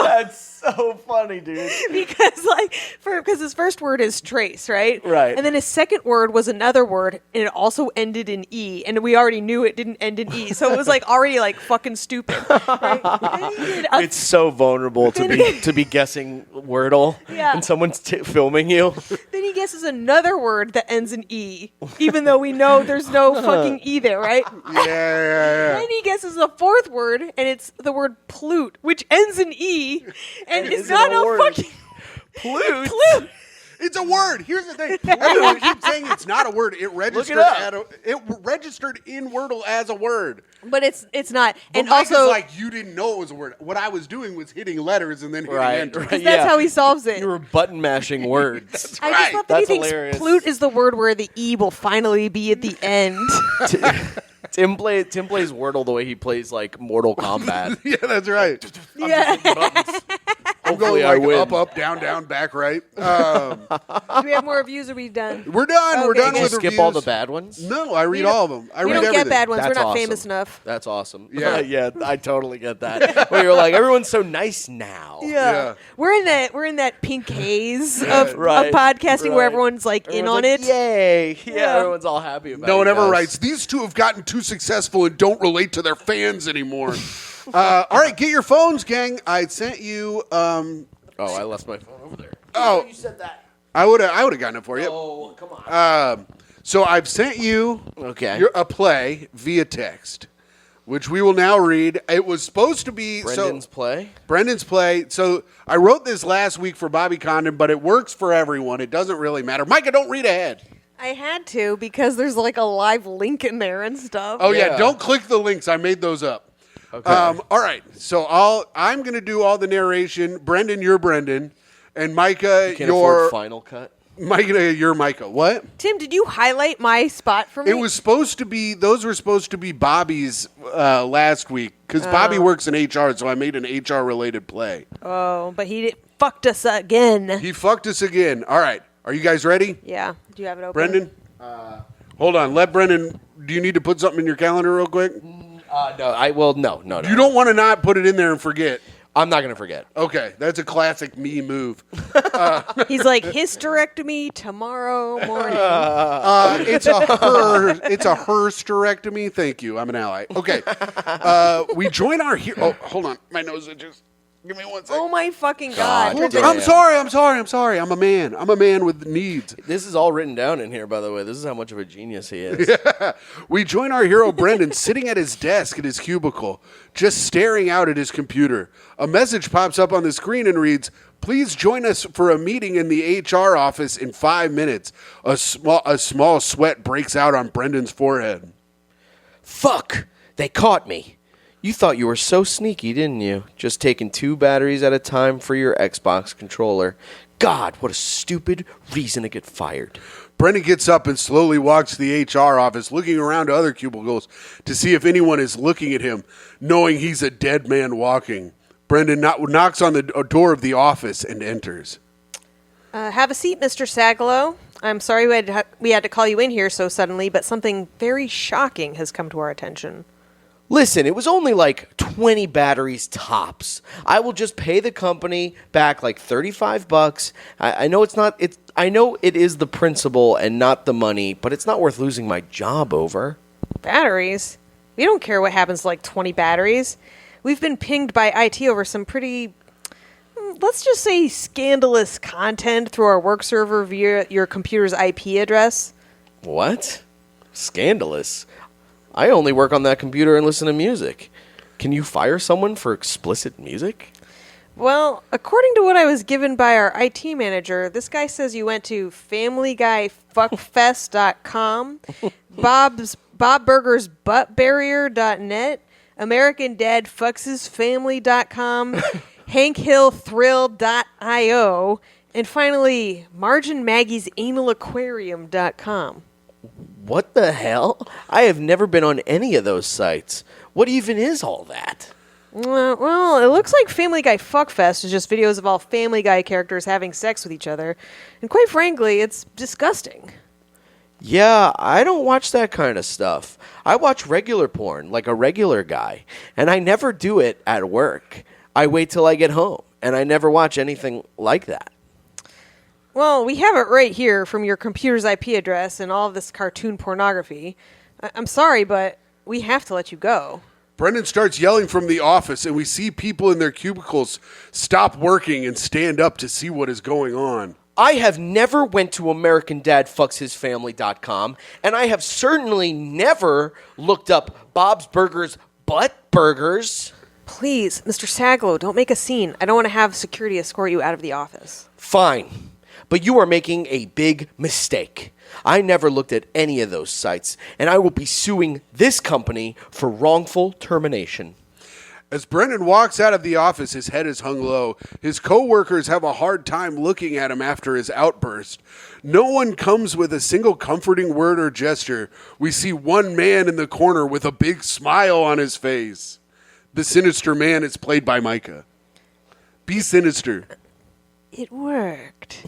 That's so funny, dude. because his first word is trace, right? Right. And then his second word was another word, and it also ended in E, and we already knew it didn't end in E, so it was like already like fucking stupid. Right? Then he did It's so vulnerable to be guessing Wordle Yeah. and someone's filming you. Then he guesses another word that ends in E, even though we know there's no fucking E there, right? Yeah. Then he guesses a fourth word, and it's the word plute, which ends in E, and it's Is it not a a word? fucking Plute. plute. It's a word. Here's the thing. Everyone keeps saying it's not a word. It registered up. it registered in Wordle as a word. But it's not. But And Mike also, is like, you didn't know it was a word. What I was doing was hitting letters and then hitting enter. because that's how he solves it. You were button mashing words. I just thought that he That's thinks hilarious. plute is the word where the E will finally be at the end. Tim plays Wordle the way he plays like Mortal Kombat. Yeah, that's right. Yeah. I'm going I win. up, down, down, back, right. Do we have more reviews? Or are we done? We're done. We're Okay, done good. with Skip reviews. all the bad ones? No, I read don't- all of them. I We read don't everything. get bad ones. That's We're not awesome. famous enough. That's awesome. Yeah. Yeah, I totally get that. Well, you're like, everyone's so nice now. Yeah. We're in that pink haze of Right, podcasting where right. everyone's like in on Everyone's it. like, Yay. Yeah, Yeah. everyone's all happy about it. No one ever guys. writes, these two have gotten too successful and don't relate to their fans anymore. All right, get your phones, gang. I sent you. Oh, I left my phone over there. Oh, You said that. I would have gotten it for you. Oh, come on. So I've sent you Okay. a play via text, which we will now read. It was supposed to be Brendan's play? Brendan's play. So I wrote this last week for Bobby Condon, but it works for everyone. It doesn't really matter. Myka, don't read ahead. I had to because there's like a live link in there and stuff. Oh yeah, Yeah. don't click the links. I made those up. Okay. All right. So I'm going to do all the narration. Brendan, you're Brendan, and Myka, Can't you're afford Final Cut? Myka. You're Myka. What? Tim, did you highlight my spot for me? It was supposed to be. Those were supposed to be Bobby's last week because Bobby works in HR, so I made an HR related play. Oh, but he fucked us again. He fucked us again. All right. Are you guys ready? Yeah. Do you have it open? Brendan? Hold on. Let Brendan. Do you need to put something in your calendar real quick? No. You don't want to not put it in there and forget. I'm not going to forget. Okay. That's a classic me move. He's like, hysterectomy tomorrow morning. It's a hysterectomy. Thank you. I'm an ally. Okay. We join our hero. Oh, hold on. My nose itches. Give me 1 second. Oh my fucking God. God. You're Yeah. I'm sorry. I'm a man. I'm a man with needs. This is all written down in here, by the way. This is how much of a genius he is. We join our hero Brendan sitting at his desk in his cubicle, just staring out at his computer. A message pops up on the screen and reads, "Please join us for a meeting in the HR office in 5 minutes." A small sweat breaks out on Brendan's forehead. Fuck! They caught me. You thought you were so sneaky, didn't you? Just taking 2 batteries at a time for your Xbox controller. God, what a stupid reason to get fired. Brendan gets up and slowly walks to the HR office, looking around to other cubicles to see if anyone is looking at him, knowing he's a dead man walking. Brendan knocks on the door of the office and enters. Have a seat, Mr. Sagalow. I'm sorry we had to call you in here so suddenly, but something very shocking has come to our attention. Listen, it was only like 20 batteries tops. I will just pay the company back like $35. I know I know it is the principle and not the money, but it's not worth losing my job over. Batteries? We don't care what happens to like 20 batteries. We've been pinged by IT over some pretty, let's just say, scandalous content through our work server via your computer's IP address. What? Scandalous. I only work on that computer and listen to music. Can you fire someone for explicit music? Well, according to what I was given by our IT manager, this guy says you went to familyguyfuckfest.com, bobburgersbuttbarrier.net, americandadfuckshisfamily.com, hankhillthrill.io, and finally, marginmaggie'sanalaquarium.com. What the hell? I have never been on any of those sites. What even is all that? Well, it looks like Family Guy Fuckfest is just videos of all Family Guy characters having sex with each other. And quite frankly, it's disgusting. Yeah, I don't watch that kind of stuff. I watch regular porn, like a regular guy. And I never do it at work. I wait till I get home. And I never watch anything like that. Well, we have it right here from your computer's IP address and all of this cartoon pornography. I'm sorry, but we have to let you go. Brendan starts yelling from the office, and we see people in their cubicles stop working and stand up to see what is going on. I have never went to AmericanDadFucksHisFamily.com, and I have certainly never looked up Bob's Burgers Butt Burgers. Please, Mr. Sagalow, don't make a scene. I don't want to have security escort you out of the office. Fine, but you are making a big mistake. I never looked at any of those sites, and I will be suing this company for wrongful termination. As Brendan walks out of the office, his head is hung low. His co-workers have a hard time looking at him after his outburst. No one comes with a single comforting word or gesture. We see one man in the corner with a big smile on his face. The sinister man is played by Myka. Be sinister. It worked.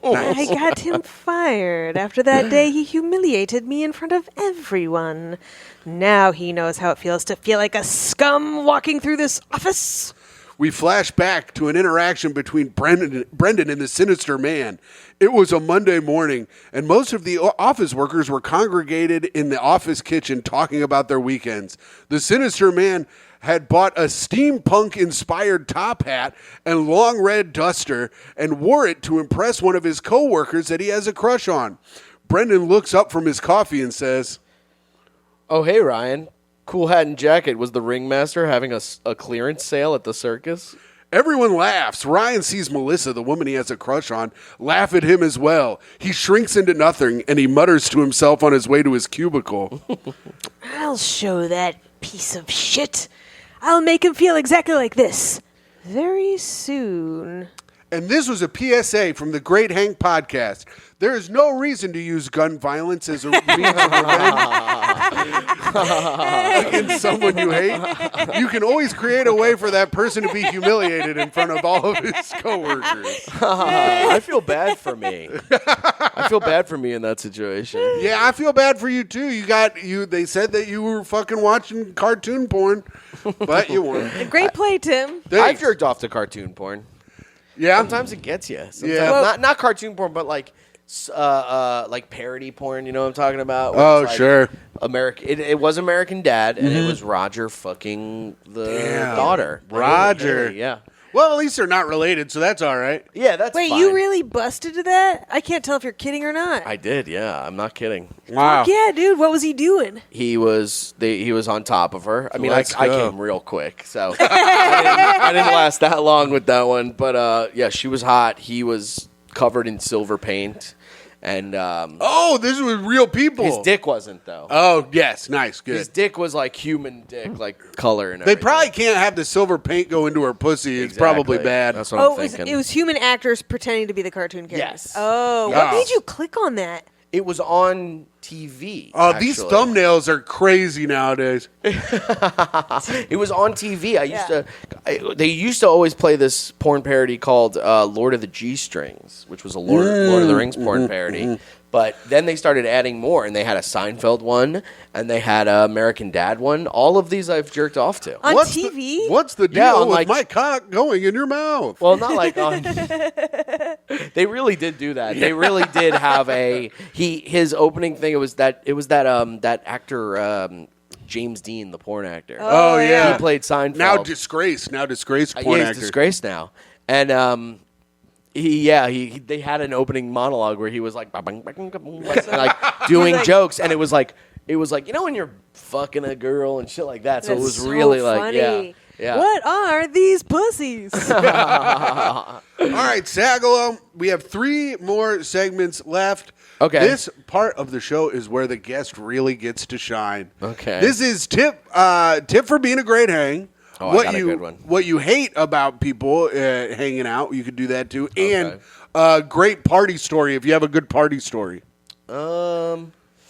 I got him fired. After that day, he humiliated me in front of everyone. Now he knows how it feels to feel like a scum walking through this office. We flash back to an interaction between Brendan and the sinister man. It was a Monday morning, and most of the office workers were congregated in the office kitchen talking about their weekends. The sinister man had bought a steampunk-inspired top hat and long red duster and wore it to impress one of his coworkers that he has a crush on. Brendan looks up from his coffee and says, "Oh, hey, Ryan. Cool hat and jacket. Was the ringmaster having a clearance sale at the circus?" Everyone laughs. Ryan sees Melissa, the woman he has a crush on, laugh at him as well. He shrinks into nothing, and he mutters to himself on his way to his cubicle. I'll show that piece of shit. I'll make him feel exactly like this. Very soon. And this was a PSA from the Great Hank podcast. There is no reason to use gun violence as a means of revenge against someone you hate. You can always create a way for that person to be humiliated in front of all of his coworkers. I feel bad for me. I feel bad for me in that situation. Yeah, I feel bad for you too. They said that you were fucking watching cartoon porn, but you weren't. Great play, Tim. I've Thanks. jerked off to cartoon porn. Yeah. Sometimes it gets you. Sometimes, Yeah. not cartoon porn, but like parody porn. You know what I'm talking about? Where Oh, it's like sure. It was American Dad, and it was Roger fucking the Damn. daughter. Roger. Yeah. Well, at least they're not related, so that's all right. Yeah, that's Wait, fine. you really busted to that? I can't tell if you're kidding or not. I did, yeah. I'm not kidding. Wow. Yeah, dude. What was he doing? He was on top of her. I mean, I Let's go. came real quick, so I didn't last that long with that one. But yeah, she was hot. He was covered in silver paint, and Oh, this was real people. his dick wasn't though. Oh, yes. Nice. Good. His dick was like human dick, like color and They everything. probably can't have the silver paint go into her pussy. It's probably Exactly. bad. That's what Oh, I'm thinking. it was human actors pretending to be the cartoon characters. Yes. Oh, Yeah. what made you click on that? It was on TV. Oh, these actually. thumbnails are crazy nowadays. It was on TV. Yeah. They used to always play this porn parody called Lord of the G-Strings, which was a Lord of the Rings porn parody. But then they started adding more, and they had a Seinfeld one, and they had a American Dad one. All of these I've jerked off to. On What's TV? What's the deal Yeah, on, with like- my cock going in your mouth? Well, not like on. They really did do that. They really did have his opening thing. It was that actor James Dean, the porn actor. Oh, yeah. He played Seinfeld. Now disgraced porn He's actor. disgraced now, and they had an opening monologue where he was like doing jokes, and it was like you know when you're fucking a girl and shit like that. So it That's was so really like funny. yeah. What are these pussies? All right, Sagalow, we have 3 more segments left. Okay. This part of the show is where the guest really gets to shine. Okay. This is tip for being a great hang. Oh, I got a good one. What you hate about people hanging out, you could do that too. And great party story if you have a good party story.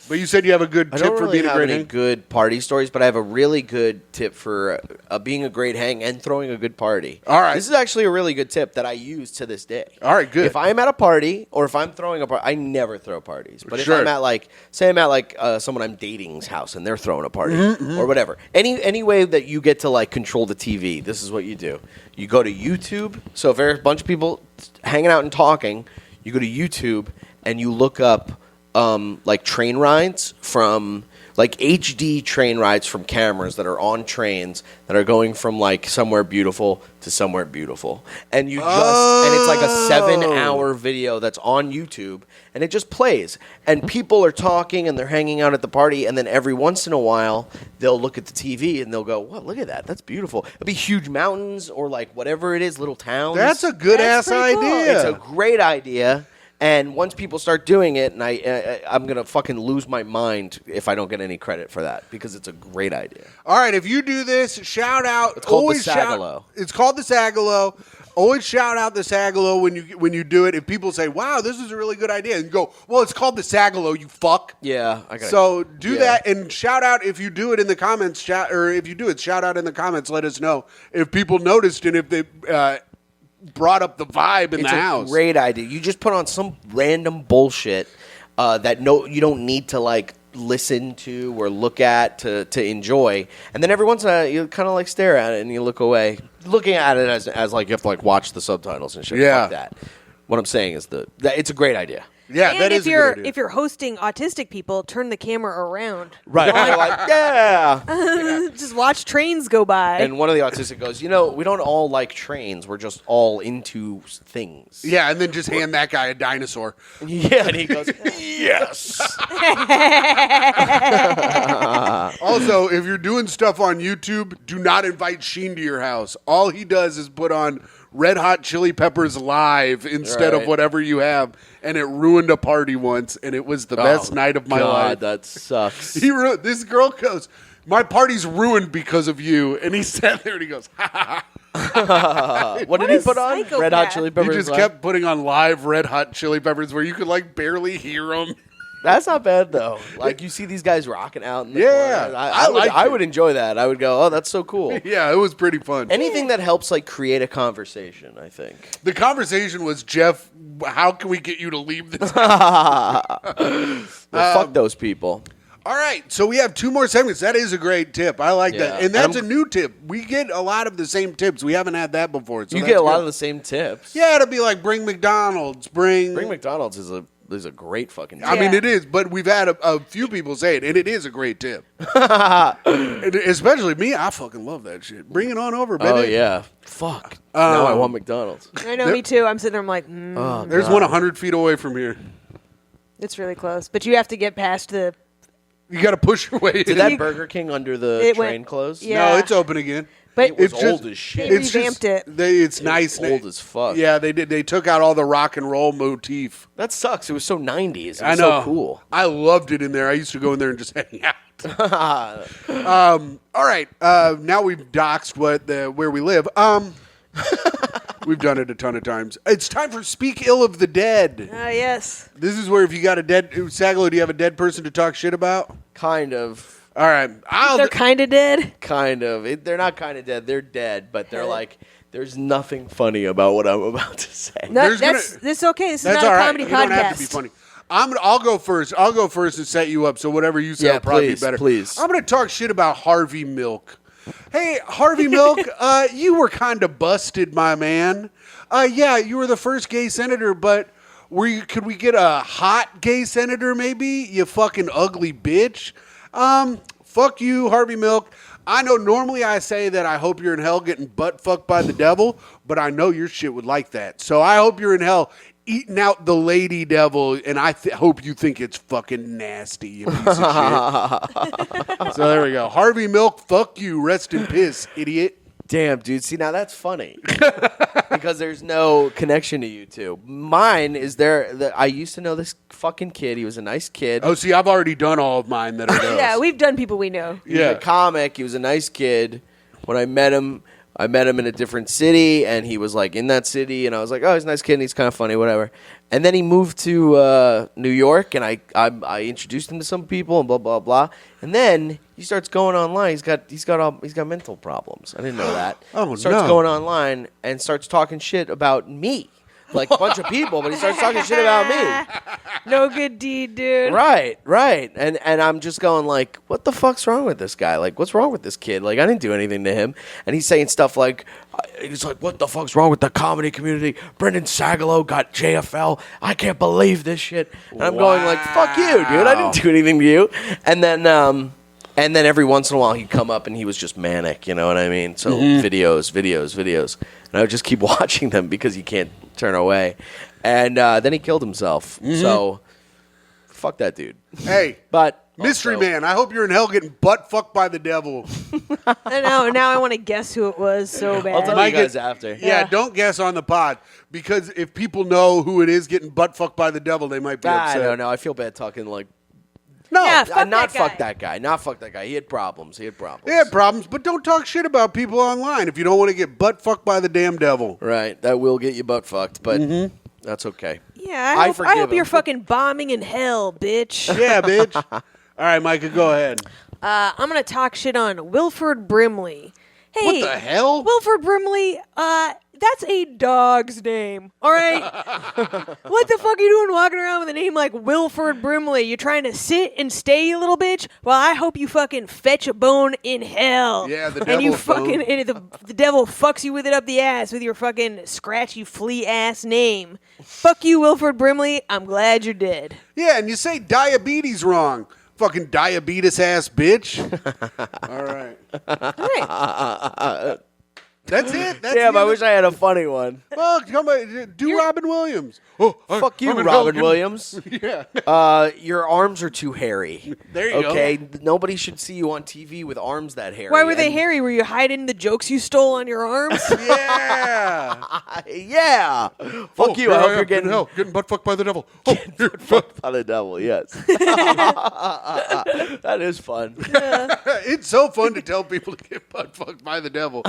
But you said you have a good I tip don't for really being a have great any hang. good party stories, but I have a really good tip for being a great hang and throwing a good party. All right. This is actually a really good tip that I use to this day. All right, good. If I'm at a party or if I'm throwing a party, I never throw parties. But Sure. if I'm at someone I'm dating's house and they're throwing a party or whatever, any way that you get to like control the TV, this is what you do. You go to YouTube. So if there's a bunch of people hanging out and talking, you go to YouTube and you look up like train rides from like HD train rides from cameras that are on trains that are going from like somewhere beautiful to somewhere beautiful. And and it's like a 7-hour video that's on YouTube and it just plays. And people are talking and they're hanging out at the party, and then every once in a while they'll look at the TV and they'll go, "What? Look at that. That's beautiful." It'll be huge mountains or like whatever it is, little towns. That's a good That's ass pretty cool. idea. It's a great idea. And once people start doing it, and I'm going to fucking lose my mind if I don't get any credit for that, because it's a great idea. All right, if you do this, shout out. It's called the always shout- Sagalow. It's called the Sagalow. Always shout out the Sagalow when you do it. If people say, "Wow, this is a really good idea," and go, "Well, it's called the Sagalow, you fuck." Yeah, I got So do that and shout out if you do it in the comments. Or if you do it, shout out in the comments. Let us know if people noticed and if they brought up the vibe in It's the a house. great idea. You just put on some random bullshit that you don't need to like listen to or look at to enjoy, and then every once in a while you kind of like stare at it and you look away, looking at it as like you have to like watch the subtitles and shit. Yeah. Fuck that. What I'm saying is that it's a great idea. Yeah, And that if is a you're good idea. if you're hosting autistic people, turn the camera around. Right. They're like, yeah. Just watch trains go by. And one of the autistic goes, we don't all like trains. We're just all into things. Yeah, and then just hand that guy a dinosaur. Yeah, and he goes, yes. Also, if you're doing stuff on YouTube, do not invite Sheen to your house. All he does is put on Red Hot Chili Peppers live instead of Right. whatever you have, and it ruined a party once, and it was the best night of my life. That sucks. This girl goes, my party's ruined because of you, and he sat there and he goes, ha ha ha. What did a he put on? psychopath. Red Hot Chili He Peppers. just live? kept putting on live Red Hot Chili Peppers where you could like barely hear them. That's not bad though. Like you see these guys rocking out. In the Yeah, corner. I would, like I it. would enjoy that. I would go, oh, that's so cool. Yeah, it was pretty fun. Anything that helps like create a conversation, I think. The conversation was, Jeff, how can we get you to leave this? Fuck those people. All right, so we have 2 more segments. That is a great tip. I like that. Yeah. And that's And a new tip. We get a lot of the same tips. We haven't had that before. So You that's get a lot good. of the same tips. Yeah, it'll be like bring McDonald's, bring McDonald's is a great fucking tip. I mean, Yeah. it is, but we've had a few people say it, and it is a great tip. And especially me, I fucking love that shit. Bring it on over, baby. Oh yeah. Fuck. Now I want McDonald's. I know, me too. I'm sitting there, I'm like, There's one 100 feet away from here. it's really close. But you have to get past the. You got to push your way Did in. that Burger King under the It train went- close? yeah. No, it's open again. But It was It's old just- as shit. They It's revamped it. It's nice. old as fuck. Yeah, they did. They took out all the rock and roll motif. That sucks. It was so 90s. It was I know. so cool. I loved it in there. I used to go in there and just hang out. All right. Now we've doxed where we live. We've done it a ton of times. It's time for Speak Ill of the Dead. Yes. This is where if you got a dead Sagalow, do you have a dead person to talk shit about? Kind of. All right. They're kind of dead. Kind of. They're not kind of dead. They're dead, but they're like, there's nothing funny about what I'm about to say. No, There's this okay. This is That's not all a right. comedy You podcast. don't have to be funny. I'll go first. I'll go first and set you up. So whatever you say Yeah, will probably please, be better. please. I'm going to talk shit about Harvey Milk. Hey, Harvey Milk, you were kind of busted, my man. Yeah, you were the first gay senator, but could we get a hot gay senator maybe? You fucking ugly bitch. Fuck you, Harvey Milk. I know normally I say that I hope you're in hell getting butt fucked by the devil, but I know your shit would like that. So I hope you're in hell eating out the lady devil, and I hope you think it's fucking nasty, you piece of shit. So there we go. Harvey Milk, fuck you. Rest in piss, idiot. Damn, dude. See, now that's funny. Because there's no connection to you two. Mine is I used to know this fucking kid. He was a nice kid. Oh, see, I've already done all of mine that are those. Yeah, we've done people we know. He was a comic. He was a nice kid. When I met him in a different city, and he was like in that city, and I was like, oh, he's a nice kid, and he's kind of funny, whatever. And then he moved to New York, and I introduced him to some people, and blah blah blah. And then he starts going online. He's got mental problems. I didn't know that. Oh, starts no. going online and starts talking shit about me, like a bunch of people, but he starts talking shit about me. No good deed, dude. Right. And I'm just going like, what the fuck's wrong with this guy? Like, what's wrong with this kid? Like, I didn't do anything to him. And he's saying stuff like, what the fuck's wrong with the comedy community? Brendan Sagalow got JFL. I can't believe this shit. And I'm going like, fuck you, dude. I didn't do anything to you. And then every once in a while he'd come up and he was just manic, you know what I mean? So videos. And I would just keep watching them because you can't turn away. And then he killed himself. So fuck that dude. Hey, But Mystery also- Man, I hope you're in hell getting butt fucked by the devil. And now I want to guess who it was so bad. I'll tell Mike, you guys after. Yeah, don't guess on the pod, because if people know who it is getting butt fucked by the devil, they might be I upset. don't know. I feel bad talking like No, Yeah, fuck not that guy. fuck that guy. Not fuck that guy. He had problems. they had problems, but don't talk shit about people online if you don't want to get butt fucked by the damn devil. Right. That will get you butt fucked, but that's okay. Yeah, I I forgive hope him. you're fucking bombing in hell, bitch. Yeah, bitch. All right, Micah, go ahead. I'm gonna talk shit on Wilford Brimley. Hey, What the hell? Wilford Brimley, That's a dog's name. All right? What the fuck are you doing walking around with a name like Wilford Brimley? You trying to sit and stay, you little bitch? Well, I hope you fucking fetch a bone in hell. Yeah, the and you devil's bone. fucking and the devil fucks you with it up the ass with your fucking scratchy flea ass name. Fuck you, Wilford Brimley. I'm glad you're dead. Yeah, and you say diabetes wrong. Fucking diabetes ass bitch. All right. All right. That's it. That's Damn, the I end wish of- I had a funny one. Well, come on, do Robin Williams. Oh, Fuck you, I'm in Robin hell. Williams. Yeah. Your arms are too hairy. There you go. Okay, nobody should see you on TV with arms that hairy. Why were they And- hairy? Were you hiding the jokes you stole on your arms? Yeah. Yeah. Fuck you. I hope you're getting getting butt fucked by the devil. fucked by the devil. Yes. That is fun. It's so fun to tell people to get butt fucked by the devil.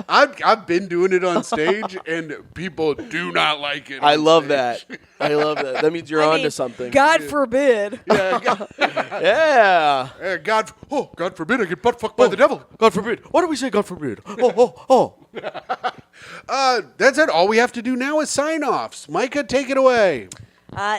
I've been doing it on stage, and people do not like it. I on love stage. that. I love that. That means you're I onto mean, something. God forbid. Yeah. God forbid I get butt fucked by the devil. God forbid. Why do we say God forbid? Oh. That's it. All we have to do now is sign offs. Myka, take it away.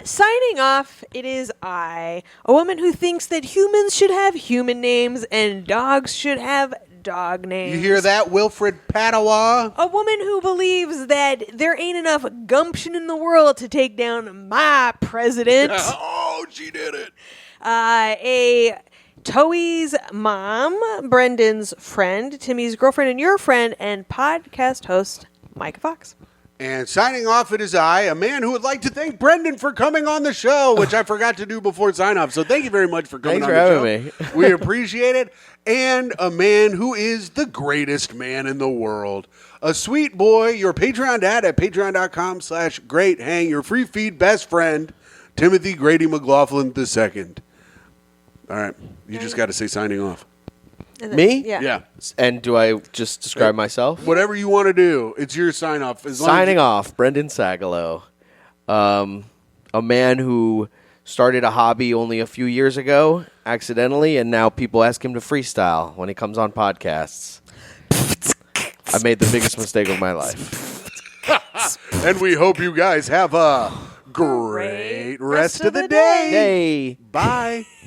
Signing off, it is I, a woman who thinks that humans should have human names and dogs should have dog names. You hear that, Wilfred Padawa? A woman who believes that there ain't enough gumption in the world to take down my president. Oh, she did it. A Toey's mom, Brendan's friend, Timmy's girlfriend, and your friend, and podcast host, Myka Fox. And signing off, it is I, a man who would like to thank Brendan for coming on the show, which I forgot to do before sign off. So thank you very much for coming Thanks on for the having show. We appreciate it. And a man who is the greatest man in the world. A sweet boy, your Patreon dad at patreon.com/greathang, your free feed best friend, Timothy Grady McLaughlin II. All right. You just got to say signing off. And then- Me? Yeah. And do I just describe myself? Whatever you want to do. It's your sign off. Signing off, Brendan Sagalow. A man who started a hobby only a few years ago, accidentally, and now people ask him to freestyle when he comes on podcasts. I made the biggest mistake of my life. And we hope you guys have a great rest of the day. Hey. Bye.